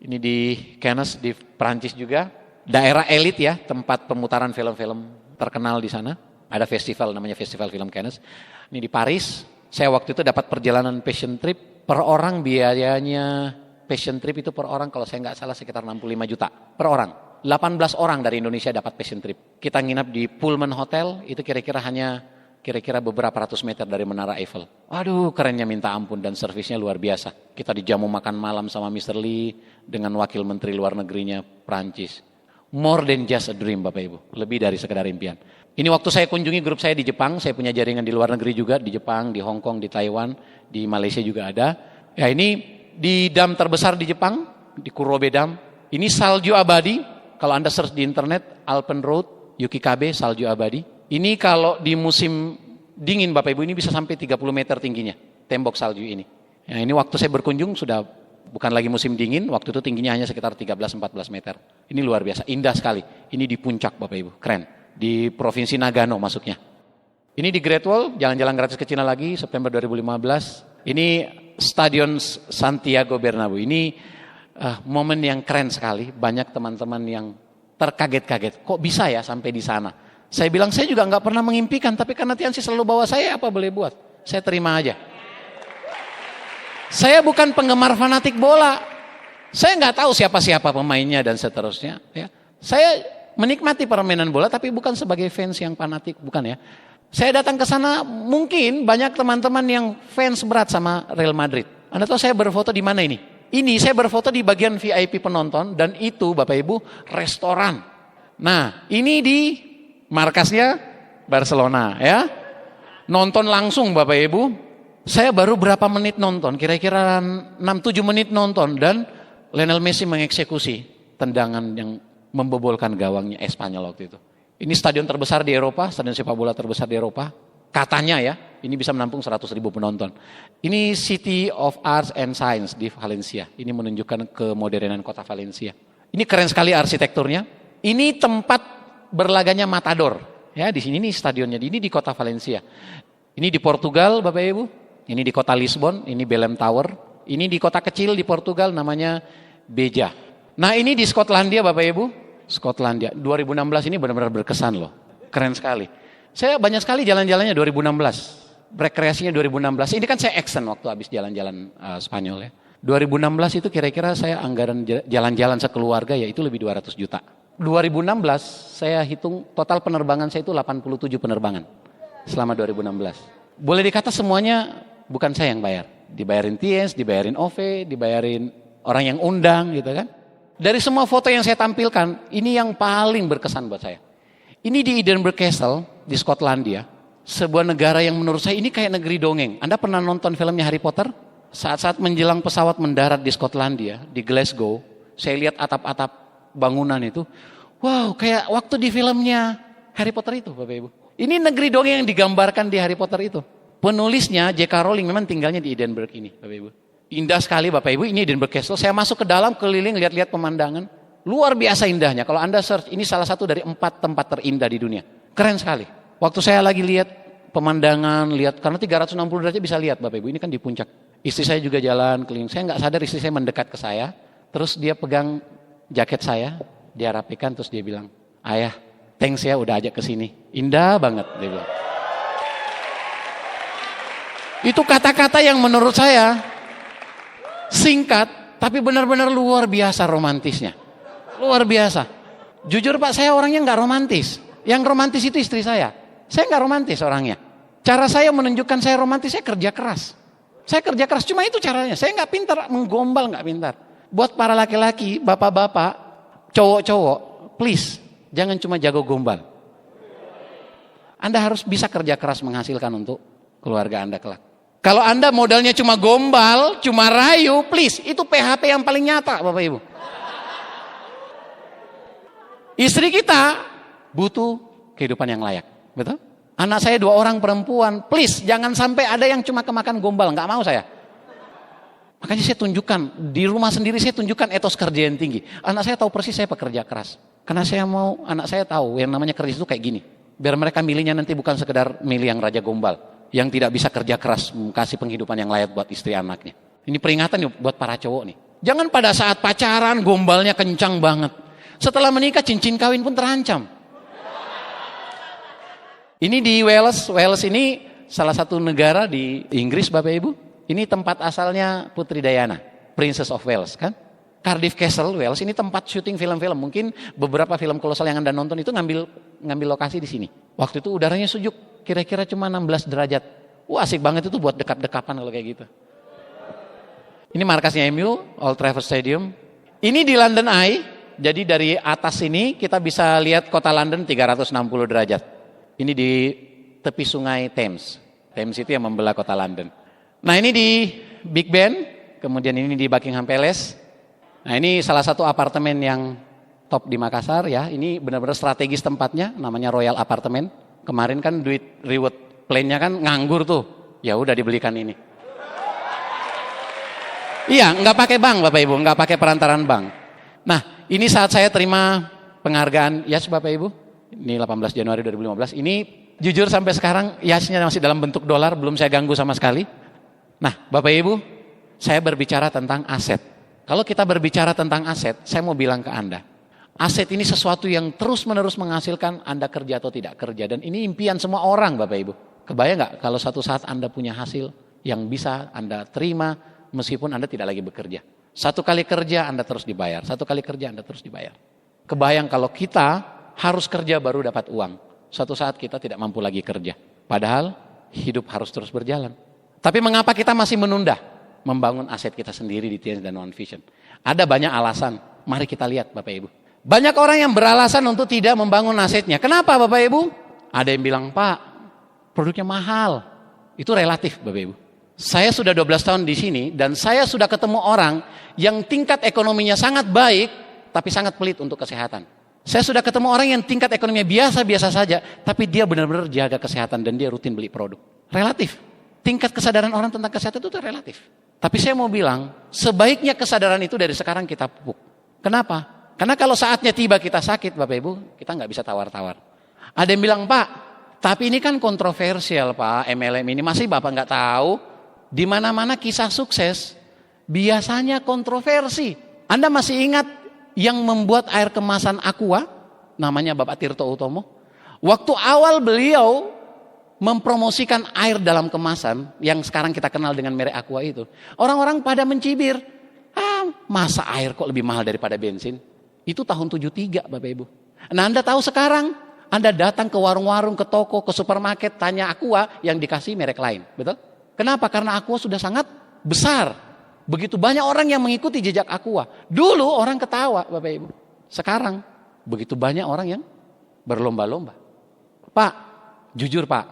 Ini di Cannes di Perancis juga. Daerah elit ya, tempat pemutaran film-film terkenal di sana. Ada festival namanya Festival Film Cannes. Ini di Paris, saya waktu itu dapat perjalanan passion trip. Per orang biayanya passion trip itu per orang kalau saya nggak salah sekitar 65 juta per orang. 18 orang dari Indonesia dapat passion trip. Kita nginap di Pullman Hotel, itu kira-kira beberapa ratus meter dari Menara Eiffel. Waduh, kerennya minta ampun dan servisnya luar biasa. Kita dijamu makan malam sama Mr. Lee dengan wakil menteri luar negerinya Prancis. More than just a dream Bapak Ibu, lebih dari sekedar impian. Ini waktu saya kunjungi grup saya di Jepang, saya punya jaringan di luar negeri juga, di Jepang, di Hong Kong, di Taiwan, di Malaysia juga ada. Ya ini di dam terbesar di Jepang, di Kurobe Dam. Ini salju abadi, kalau Anda search di internet, Alpen Road, Yukikabe, salju abadi. Ini kalau di musim dingin Bapak Ibu, ini bisa sampai 30 meter tingginya, tembok salju ini. Ya, ini waktu saya berkunjung sudah bukan lagi musim dingin, waktu itu tingginya hanya sekitar 13-14 meter. Ini luar biasa, indah sekali. Ini di puncak Bapak Ibu, keren. Di Provinsi Nagano masuknya. Ini di Great Wall, jalan-jalan gratis ke Cina lagi, September 2015. Ini Stadion Santiago Bernabeu. Ini momen yang keren sekali, banyak teman-teman yang terkaget-kaget. Kok bisa ya sampai di sana? Saya bilang, saya juga nggak pernah mengimpikan, tapi karena Tiansi selalu bawa saya, apa boleh buat? Saya terima aja. Saya bukan penggemar fanatik bola. Saya nggak tahu siapa-siapa pemainnya dan seterusnya. Ya. Saya menikmati permainan bola, tapi bukan sebagai fans yang fanatik, bukan ya. Saya datang ke sana, mungkin banyak teman-teman yang fans berat sama Real Madrid. Anda tahu saya berfoto di mana ini? Ini saya berfoto di bagian VIP penonton, dan itu Bapak Ibu restoran. Nah, ini di markasnya Barcelona ya. Nonton langsung Bapak Ibu. Saya baru berapa menit nonton, kira-kira 6-7 menit nonton, dan Lionel Messi mengeksekusi tendangan yang membobolkan gawangnya Espanyol waktu itu. Ini stadion terbesar di Eropa, stadion sepak bola terbesar di Eropa. Katanya ya, ini bisa menampung 100.000 penonton. Ini City of Arts and Science di Valencia. Ini menunjukkan kemodernan kota Valencia. Ini keren sekali arsitekturnya. Ini tempat berlaganya Matador. Ya, di sini nih stadionnya. Ini di kota Valencia. Ini di Portugal, Bapak Ibu. Ini di kota Lisbon, ini Belém Tower. Ini di kota kecil di Portugal namanya Beja. Nah, ini di Skotlandia Bapak Ibu. Skotlandia. 2016 ini benar-benar berkesan loh. Keren sekali. Saya banyak sekali jalan-jalannya 2016. Rekreasinya 2016. Ini kan saya action waktu habis jalan-jalan Spanyol ya. 2016 itu kira-kira saya anggaran jalan-jalan sekeluarga ya itu lebih 200 juta. 2016 saya hitung total penerbangan saya itu 87 penerbangan selama 2016. Boleh dikata semuanya bukan saya yang bayar. Dibayarin TS, dibayarin OV, dibayarin orang yang undang gitu kan. Dari semua foto yang saya tampilkan, ini yang paling berkesan buat saya. Ini di Edinburgh Castle di Skotlandia, sebuah negara yang menurut saya ini kayak negeri dongeng. Anda pernah nonton filmnya Harry Potter? Saat-saat menjelang pesawat mendarat di Skotlandia, di Glasgow, saya lihat atap-atap bangunan itu. Wow, kayak waktu di filmnya Harry Potter itu, Bapak Ibu. Ini negeri dongeng yang digambarkan di Harry Potter itu. Penulisnya J.K. Rowling memang tinggalnya di Edinburgh ini, Bapak Ibu. Indah sekali Bapak Ibu, ini Edinburgh Castle. Saya masuk ke dalam, keliling, lihat-lihat pemandangan. Luar biasa indahnya. Kalau Anda search, ini salah satu dari 4 tempat terindah di dunia. Keren sekali. Waktu saya lagi lihat pemandangan, lihat karena 360 derajat bisa lihat Bapak Ibu. Ini kan di puncak. Istri saya juga jalan keliling. Saya nggak sadar istri saya mendekat ke saya. Terus dia pegang jaket saya, dia rapikan, terus dia bilang, "Ayah, thanks ya udah ajak ke sini. Indah banget," dia bilang. Itu kata-kata yang menurut saya singkat, tapi benar-benar luar biasa romantisnya. Luar biasa. Jujur Pak, saya orangnya nggak romantis. Yang romantis itu istri saya. Saya nggak romantis orangnya. Cara saya menunjukkan saya romantis, saya kerja keras. Saya kerja keras, cuma itu caranya. Saya nggak pintar, menggombal nggak pintar. Buat para laki-laki, bapak-bapak, cowok-cowok, please, jangan cuma jago gombal. Anda harus bisa kerja keras menghasilkan untuk keluarga Anda kelak. Kalau Anda modalnya cuma gombal, cuma rayu, please, itu PHP yang paling nyata Bapak Ibu. Istri kita butuh kehidupan yang layak, betul? Anak saya 2 orang perempuan, please jangan sampai ada yang cuma kemakan gombal, nggak mau saya. Makanya saya tunjukkan, di rumah sendiri saya tunjukkan etos kerja yang tinggi. Anak saya tahu persis saya pekerja keras. Karena saya mau anak saya tahu yang namanya kerja itu kayak gini. Biar mereka milihnya nanti bukan sekedar milih yang raja gombal, yang tidak bisa kerja keras, kasih penghidupan yang layak buat istri anaknya. Ini peringatan nih buat para cowok nih. Jangan pada saat pacaran gombalnya kencang banget. Setelah menikah cincin kawin pun terancam. Ini di Wales. Wales ini salah satu negara di Inggris Bapak Ibu. Ini tempat asalnya Putri Diana, Princess of Wales kan. Cardiff Castle, Wales ini tempat syuting film-film. Mungkin beberapa film kolosal yang Anda nonton itu ngambil lokasi di sini. Waktu itu udaranya sejuk, kira-kira cuma 16 derajat. Wah asik banget itu buat dekap-dekapan kalau kayak gitu. Ini markasnya MU, Old Trafford Stadium. Ini di London Eye, jadi dari atas sini kita bisa lihat kota London 360 derajat. Ini di tepi sungai Thames. Thames itu yang membelah kota London. Nah ini di Big Ben, kemudian ini di Buckingham Palace. Nah ini salah satu apartemen yang top di Makassar ya. Ini benar-benar strategis tempatnya, namanya Royal Apartemen. Kemarin kan duit reward plan-nya kan nganggur tuh. Ya udah dibelikan ini. Iya, nggak pakai bank Bapak Ibu, nggak pakai perantaran bank. Nah ini saat saya terima penghargaan YAS Bapak Ibu. Ini 18 Januari 2015. Ini jujur sampai sekarang YAS-nya masih dalam bentuk dolar, belum saya ganggu sama sekali. Nah, Bapak Ibu, saya berbicara tentang aset. Kalau kita berbicara tentang aset, saya mau bilang ke Anda. Aset ini sesuatu yang terus-menerus menghasilkan Anda kerja atau tidak kerja. Dan ini impian semua orang Bapak Ibu. Kebayang nggak kalau suatu saat Anda punya hasil yang bisa Anda terima meskipun Anda tidak lagi bekerja. Satu kali kerja Anda terus dibayar. Satu kali kerja Anda terus dibayar. Kebayang kalau kita harus kerja baru dapat uang. Suatu saat kita tidak mampu lagi kerja. Padahal hidup harus terus berjalan. Tapi mengapa kita masih menunda membangun aset kita sendiri di TNS dan One Vision? Ada banyak alasan. Mari kita lihat Bapak Ibu. Banyak orang yang beralasan untuk tidak membangun asetnya. Kenapa Bapak Ibu? Ada yang bilang, Pak, produknya mahal. Itu relatif Bapak Ibu. Saya sudah 12 tahun di sini dan saya sudah ketemu orang yang tingkat ekonominya sangat baik tapi sangat pelit untuk kesehatan. Saya sudah ketemu orang yang tingkat ekonominya biasa-biasa saja, tapi dia benar-benar jaga kesehatan dan dia rutin beli produk. Relatif. Tingkat kesadaran orang tentang kesehatan itu relatif. Tapi saya mau bilang, sebaiknya kesadaran itu dari sekarang kita pupuk. Kenapa? Karena kalau saatnya tiba kita sakit, Bapak Ibu, kita nggak bisa tawar-tawar. Ada yang bilang, Pak, tapi ini kan kontroversial Pak, MLM ini. Masih Bapak nggak tahu? Di mana-mana kisah sukses, biasanya kontroversi. Anda masih ingat yang membuat air kemasan Aqua, namanya Bapak Tirto Utomo. Waktu awal beliau mempromosikan air dalam kemasan, yang sekarang kita kenal dengan merek Aqua itu. Orang-orang pada mencibir, masa air kok lebih mahal daripada bensin? Itu tahun 73 Bapak Ibu. Nah Anda tahu sekarang, Anda datang ke warung-warung, ke toko, ke supermarket, tanya Aqua yang dikasih merek lain. Betul? Kenapa? Karena Aqua sudah sangat besar. Begitu banyak orang yang mengikuti jejak Aqua. Dulu orang ketawa Bapak Ibu. Sekarang begitu banyak orang yang berlomba-lomba. Pak, jujur Pak,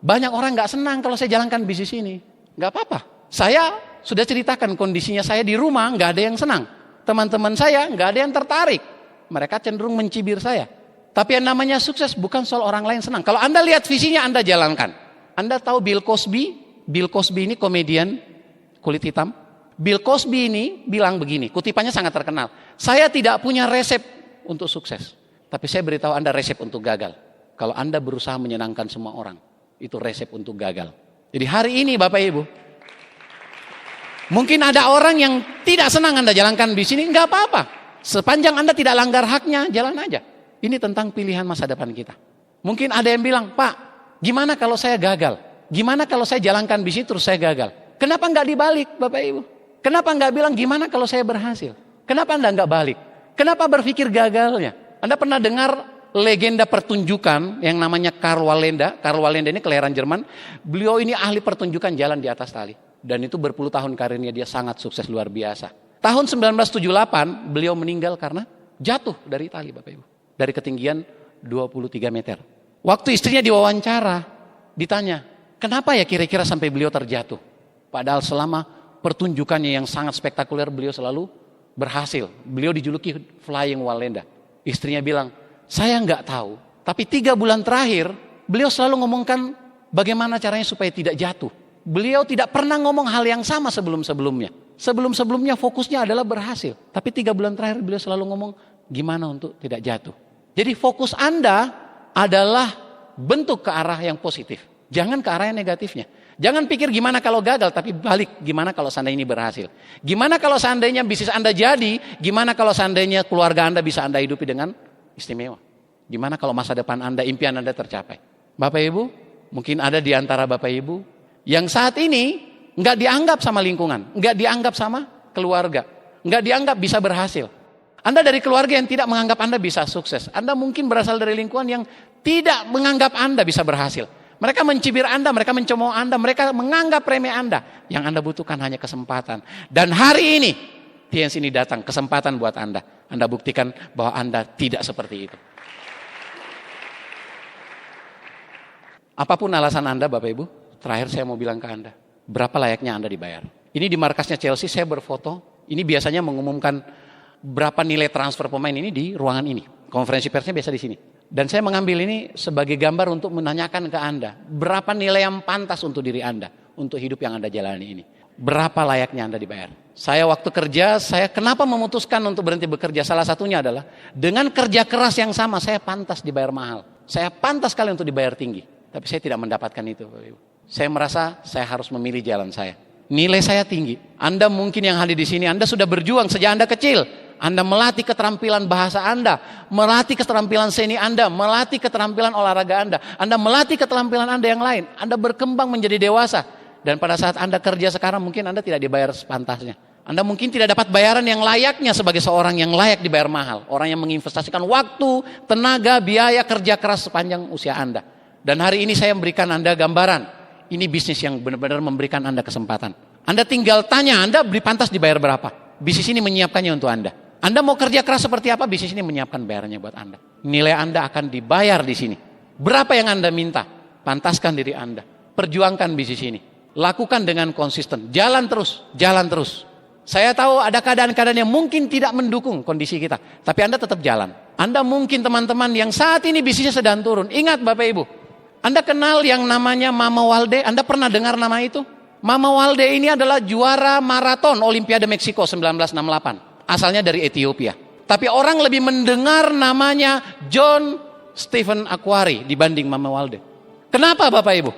banyak orang gak senang kalau saya jalankan bisnis ini. Gak apa-apa. Saya sudah ceritakan kondisinya saya di rumah gak ada yang senang. Teman-teman saya gak ada yang tertarik. Mereka cenderung mencibir saya. Tapi yang namanya sukses bukan soal orang lain senang. Kalau Anda lihat visinya Anda jalankan. Anda tahu Bill Cosby? Bill Cosby ini komedian kulit hitam. Bill Cosby ini bilang begini, kutipannya sangat terkenal. Saya tidak punya resep untuk sukses. Tapi saya beritahu Anda resep untuk gagal. Kalau Anda berusaha menyenangkan semua orang, itu resep untuk gagal. Jadi hari ini Bapak Ibu, mungkin ada orang yang tidak senang Anda jalankan di sini, enggak apa-apa. Sepanjang Anda tidak langgar haknya, jalan aja. Ini tentang pilihan masa depan kita. Mungkin ada yang bilang, Pak, gimana kalau saya gagal? Gimana kalau saya jalankan bisnis terus saya gagal? Kenapa enggak dibalik Bapak Ibu? Kenapa enggak bilang gimana kalau saya berhasil? Kenapa Anda enggak balik? Kenapa berpikir gagalnya? Anda pernah dengar legenda pertunjukan yang namanya Karl Wallenda? Karl Wallenda ini kelahiran Jerman. Beliau ini ahli pertunjukan jalan di atas tali. Dan itu berpuluh tahun karirnya dia sangat sukses luar biasa. Tahun 1978 beliau meninggal karena jatuh dari tali Bapak Ibu. Dari ketinggian 23 meter. Waktu istrinya diwawancara, ditanya, kenapa ya kira-kira sampai beliau terjatuh? Padahal selama pertunjukannya yang sangat spektakuler beliau selalu berhasil. Beliau dijuluki Flying Wallenda. Istrinya bilang, saya nggak tahu. Tapi 3 bulan terakhir beliau selalu ngomongkan bagaimana caranya supaya tidak jatuh. Beliau tidak pernah ngomong hal yang sama sebelum-sebelumnya. Sebelum-sebelumnya fokusnya adalah berhasil. Tapi 3 bulan terakhir beliau selalu ngomong gimana untuk tidak jatuh. Jadi fokus Anda adalah bentuk ke arah yang positif. Jangan ke arah yang negatifnya. Jangan pikir gimana kalau gagal, tapi balik gimana kalau seandainya ini berhasil. Gimana kalau seandainya bisnis Anda jadi, gimana kalau seandainya keluarga Anda bisa Anda hidupi dengan istimewa. Gimana kalau masa depan Anda, impian Anda tercapai. Bapak Ibu, mungkin ada di antara Bapak Ibu yang saat ini nggak dianggap sama lingkungan, nggak dianggap sama keluarga, nggak dianggap bisa berhasil. Anda dari keluarga yang tidak menganggap Anda bisa sukses. Anda mungkin berasal dari lingkungan yang tidak menganggap Anda bisa berhasil. Mereka mencibir Anda, mereka mencemooh Anda, mereka menganggap remeh Anda. Yang Anda butuhkan hanya kesempatan. Dan hari ini, TNC ini datang, kesempatan buat Anda. Anda buktikan bahwa Anda tidak seperti itu. Apapun alasan Anda Bapak Ibu, terakhir saya mau bilang ke Anda, berapa layaknya Anda dibayar? Ini di markasnya Chelsea, saya berfoto. Ini biasanya mengumumkan berapa nilai transfer pemain ini di ruangan ini. Konferensi persnya biasa di sini. Dan saya mengambil ini sebagai gambar untuk menanyakan ke Anda, berapa nilai yang pantas untuk diri Anda, untuk hidup yang Anda jalani ini. Berapa layaknya Anda dibayar? Saya waktu kerja, saya kenapa memutuskan untuk berhenti bekerja? Salah satunya adalah, dengan kerja keras yang sama, saya pantas dibayar mahal. Saya pantas sekali untuk dibayar tinggi. Tapi saya tidak mendapatkan itu. Saya merasa saya harus memilih jalan saya. Nilai saya tinggi. Anda mungkin yang hadir di sini, Anda sudah berjuang sejak Anda kecil. Anda melatih keterampilan bahasa Anda, melatih keterampilan seni Anda, melatih keterampilan olahraga Anda melatih keterampilan Anda yang lain. Anda berkembang menjadi dewasa. Dan pada saat Anda kerja sekarang mungkin Anda tidak dibayar sepantasnya. Anda mungkin tidak dapat bayaran yang layaknya sebagai seorang yang layak dibayar mahal. Orang yang menginvestasikan waktu, tenaga, biaya, kerja keras sepanjang usia Anda. Dan hari ini saya memberikan Anda gambaran. Ini bisnis yang benar-benar memberikan Anda kesempatan. Anda tinggal tanya, Anda beri pantas dibayar berapa? Bisnis ini menyiapkannya untuk Anda. Anda mau kerja keras seperti apa? Bisnis ini menyiapkan bayarannya buat Anda. Nilai Anda akan dibayar di sini. Berapa yang Anda minta? Pantaskan diri Anda. Perjuangkan bisnis ini. Lakukan dengan konsisten. Jalan terus, jalan terus. Saya tahu ada keadaan-keadaan yang mungkin tidak mendukung kondisi kita. Tapi Anda tetap jalan. Anda mungkin teman-teman yang saat ini bisnisnya sedang turun. Ingat Bapak Ibu. Anda kenal yang namanya Mama Walde? Anda pernah dengar nama itu? Mama Walde ini adalah juara maraton Olimpiade Meksiko 1968. Asalnya dari Ethiopia. Tapi orang lebih mendengar namanya John Stephen Akhwari dibanding Mama Walde. Kenapa Bapak Ibu?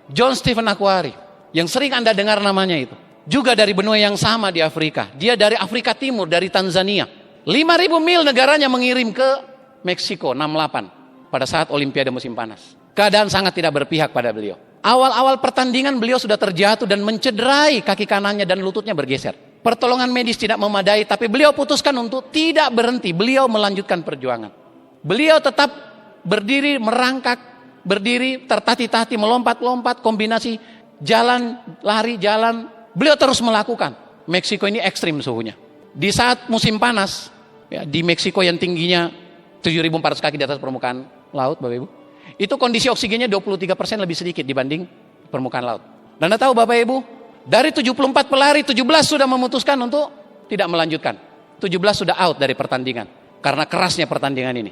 John Stephen Akhwari, yang sering Anda dengar namanya itu, juga dari benua yang sama di Afrika. Dia dari Afrika Timur, dari Tanzania. 5.000 mil negaranya mengirim ke Meksiko 68 pada saat Olimpiade musim panas. Keadaan sangat tidak berpihak pada beliau. Awal-awal pertandingan beliau sudah terjatuh dan mencederai kaki kanannya dan lututnya bergeser. Pertolongan medis tidak memadai, tapi beliau putuskan untuk tidak berhenti. Beliau melanjutkan perjuangan. Beliau tetap berdiri, merangkak, berdiri, tertati-tati, melompat-lompat, kombinasi jalan, lari, jalan. Beliau terus melakukan. Meksiko ini ekstrim suhunya. Di saat musim panas, ya, di Meksiko yang tingginya 7.400 kaki di atas permukaan laut, Bapak Ibu, itu kondisi oksigennya 23% lebih sedikit dibanding permukaan laut. Dan Anda tahu Bapak Ibu, dari 74 pelari, 17 sudah memutuskan untuk tidak melanjutkan. 17 sudah out dari pertandingan karena kerasnya pertandingan ini.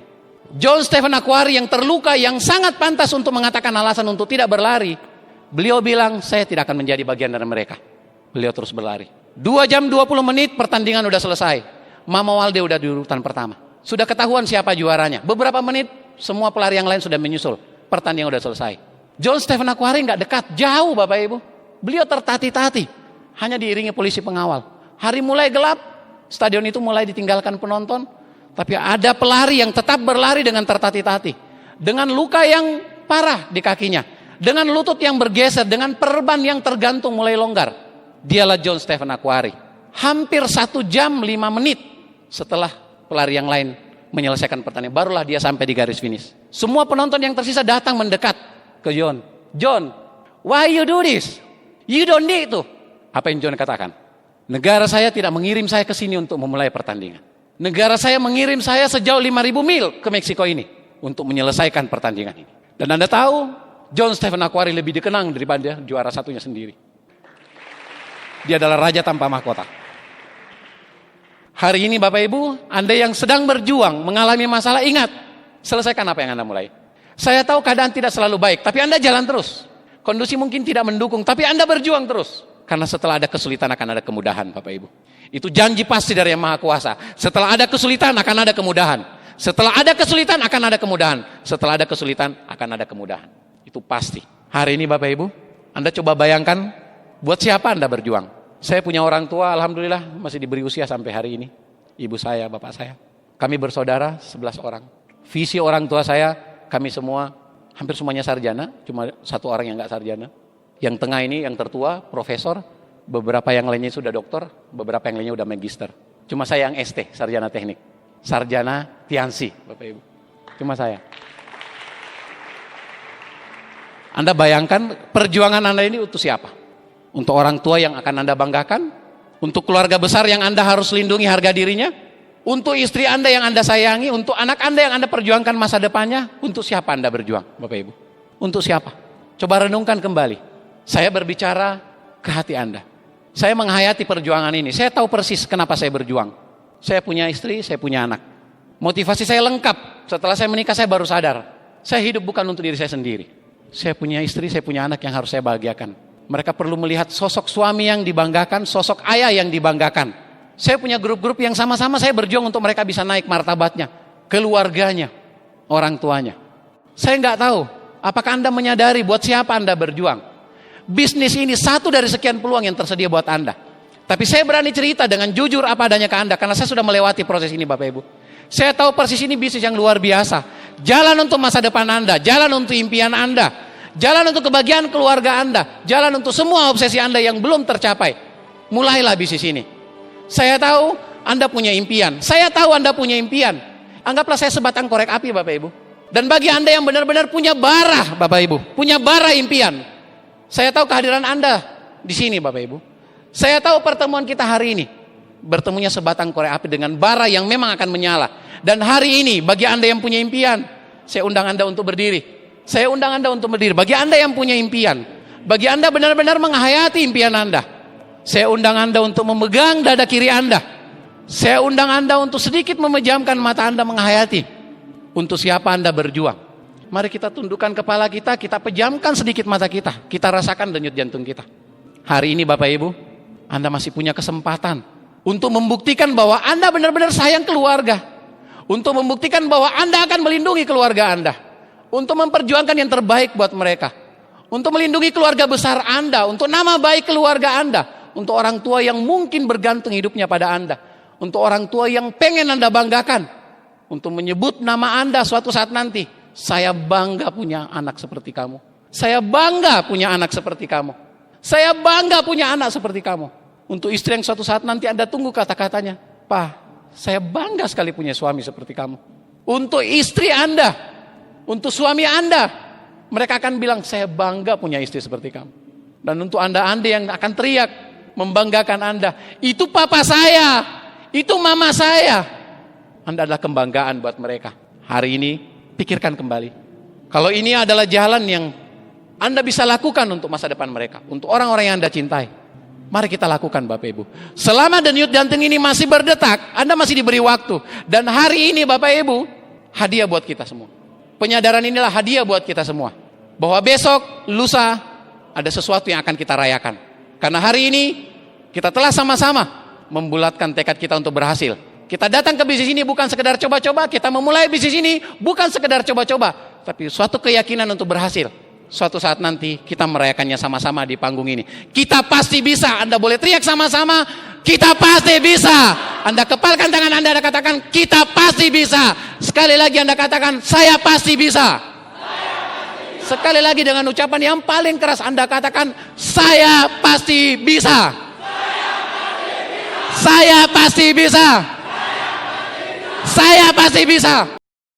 John Stephen Akhwari yang terluka, yang sangat pantas untuk mengatakan alasan untuk tidak berlari. Beliau bilang, saya tidak akan menjadi bagian dari mereka. Beliau terus berlari. 2 jam 20 menit pertandingan udah selesai. Mama Walde udah di urutan pertama. Sudah ketahuan siapa juaranya. Beberapa menit semua pelari yang lain sudah menyusul. Pertandingan udah selesai. John Stephen Akhwari nggak dekat, jauh Bapak Ibu. Beliau tertati-tati, hanya diiringi polisi pengawal. Hari mulai gelap, stadion itu mulai ditinggalkan penonton. Tapi ada pelari yang tetap berlari dengan tertati-tati. Dengan luka yang parah di kakinya. Dengan lutut yang bergeser, dengan perban yang tergantung mulai longgar. Dialah John Stephen Akhwari. Hampir 1 jam 5 menit setelah pelari yang lain menyelesaikan pertandingan, barulah dia sampai di garis finish. Semua penonton yang tersisa datang mendekat ke John. John, why you do this? You don't need to. Apa yang John katakan? Negara saya tidak mengirim saya ke sini untuk memulai pertandingan. Negara saya mengirim saya sejauh 5.000 mil ke Meksiko ini untuk menyelesaikan pertandingan ini. Dan Anda tahu, John Stephen Akhwari lebih dikenang daripada juara satunya sendiri. Dia adalah raja tanpa mahkota. Hari ini Bapak Ibu, Anda yang sedang berjuang, mengalami masalah, ingat, selesaikan apa yang Anda mulai. Saya tahu keadaan tidak selalu baik, tapi Anda jalan terus. Kondisi mungkin tidak mendukung, tapi Anda berjuang terus. Karena setelah ada kesulitan akan ada kemudahan, Bapak Ibu. Itu janji pasti dari Yang Maha Kuasa. Setelah ada kesulitan akan ada kemudahan. Setelah ada kesulitan akan ada kemudahan. Setelah ada kesulitan akan ada kemudahan. Itu pasti. Hari ini Bapak Ibu, Anda coba bayangkan buat siapa Anda berjuang. Saya punya orang tua, alhamdulillah masih diberi usia sampai hari ini. Ibu saya, bapak saya. Kami bersaudara 11 orang. Visi orang tua saya, kami semua, hampir semuanya sarjana. Cuma satu orang yang enggak sarjana. Yang tengah ini, yang tertua, profesor. Beberapa yang lainnya sudah doktor. Beberapa yang lainnya sudah magister. Cuma saya yang ST, sarjana teknik. Sarjana Tiansi, Bapak Ibu. Cuma saya. Anda bayangkan perjuangan Anda ini untuk siapa? Untuk orang tua yang akan Anda banggakan? Untuk keluarga besar yang Anda harus lindungi harga dirinya? Untuk istri Anda yang Anda sayangi? Untuk anak Anda yang Anda perjuangkan masa depannya? Untuk siapa Anda berjuang, Bapak Ibu? Untuk siapa? Coba renungkan kembali. Saya berbicara ke hati Anda. Saya menghayati perjuangan ini. Saya tahu persis kenapa saya berjuang. Saya punya istri, saya punya anak. Motivasi saya lengkap. Setelah saya menikah saya baru sadar. Saya hidup bukan untuk diri saya sendiri. Saya punya istri, saya punya anak yang harus saya bahagiakan. Mereka perlu melihat sosok suami yang dibanggakan, sosok ayah yang dibanggakan. Saya punya grup-grup yang sama-sama saya berjuang untuk mereka bisa naik martabatnya. Keluarganya, orang tuanya. Saya nggak tahu, apakah Anda menyadari buat siapa Anda berjuang? Bisnis ini satu dari sekian peluang yang tersedia buat Anda. Tapi saya berani cerita dengan jujur apa adanya ke Anda. Karena saya sudah melewati proses ini Bapak Ibu. Saya tahu persis ini bisnis yang luar biasa. Jalan untuk masa depan Anda. Jalan untuk impian Anda. Jalan untuk kebahagiaan keluarga Anda. Jalan untuk semua obsesi Anda yang belum tercapai. Mulailah bisnis ini. Saya tahu Anda punya impian. Saya tahu Anda punya impian. Anggaplah saya sebatang korek api Bapak Ibu. Dan bagi Anda yang benar-benar punya bara Bapak Ibu. Punya bara impian. Saya tahu kehadiran Anda di sini Bapak Ibu. Saya tahu pertemuan kita hari ini. Bertemunya sebatang korek api dengan bara yang memang akan menyala. Dan hari ini bagi Anda yang punya impian, saya undang Anda untuk berdiri. Saya undang Anda untuk berdiri. Bagi Anda yang punya impian, bagi Anda benar-benar menghayati impian Anda, saya undang Anda untuk memegang dada kiri Anda. Saya undang Anda untuk sedikit memejamkan mata Anda menghayati. Untuk siapa Anda berjuang. Mari kita tundukkan kepala kita, kita pejamkan sedikit mata kita. Kita rasakan denyut jantung kita. Hari ini Bapak Ibu, Anda masih punya kesempatan untuk membuktikan bahwa Anda benar-benar sayang keluarga. Untuk membuktikan bahwa Anda akan melindungi keluarga Anda. Untuk memperjuangkan yang terbaik buat mereka. Untuk melindungi keluarga besar Anda. Untuk nama baik keluarga Anda. Untuk orang tua yang mungkin bergantung hidupnya pada Anda. Untuk orang tua yang pengen Anda banggakan. Untuk menyebut nama Anda suatu saat nanti. Saya bangga punya anak seperti kamu. Saya bangga punya anak seperti kamu. Saya bangga punya anak seperti kamu. Untuk istri yang suatu saat nanti Anda tunggu kata-katanya. Pak, saya bangga sekali punya suami seperti kamu. Untuk istri Anda, untuk suami Anda, mereka akan bilang, saya bangga punya istri seperti kamu. Dan untuk Anda yang akan teriak, membanggakan Anda, itu papa saya, itu mama saya. Anda adalah kebanggaan buat mereka. Hari ini, pikirkan kembali. Kalau ini adalah jalan yang Anda bisa lakukan untuk masa depan mereka. Untuk orang-orang yang Anda cintai. Mari kita lakukan Bapak Ibu. Selama denyut jantung ini masih berdetak, Anda masih diberi waktu. Dan hari ini Bapak Ibu, hadiah buat kita semua. Penyadaran inilah hadiah buat kita semua. Bahwa besok, lusa, ada sesuatu yang akan kita rayakan. Karena hari ini, kita telah sama-sama membulatkan tekad kita untuk berhasil. Kita datang ke bisnis ini bukan sekedar coba-coba, kita memulai bisnis ini bukan sekedar coba-coba, tapi suatu keyakinan untuk berhasil. Suatu saat nanti kita merayakannya sama-sama di panggung ini. Kita pasti bisa. Anda boleh teriak sama-sama, kita pasti bisa. Anda kepalkan tangan Anda katakan, kita pasti bisa. Sekali lagi Anda katakan, saya pasti bisa. Sekali lagi dengan ucapan yang paling keras Anda katakan, saya pasti bisa. Saya pasti bisa. Saya pasti bisa.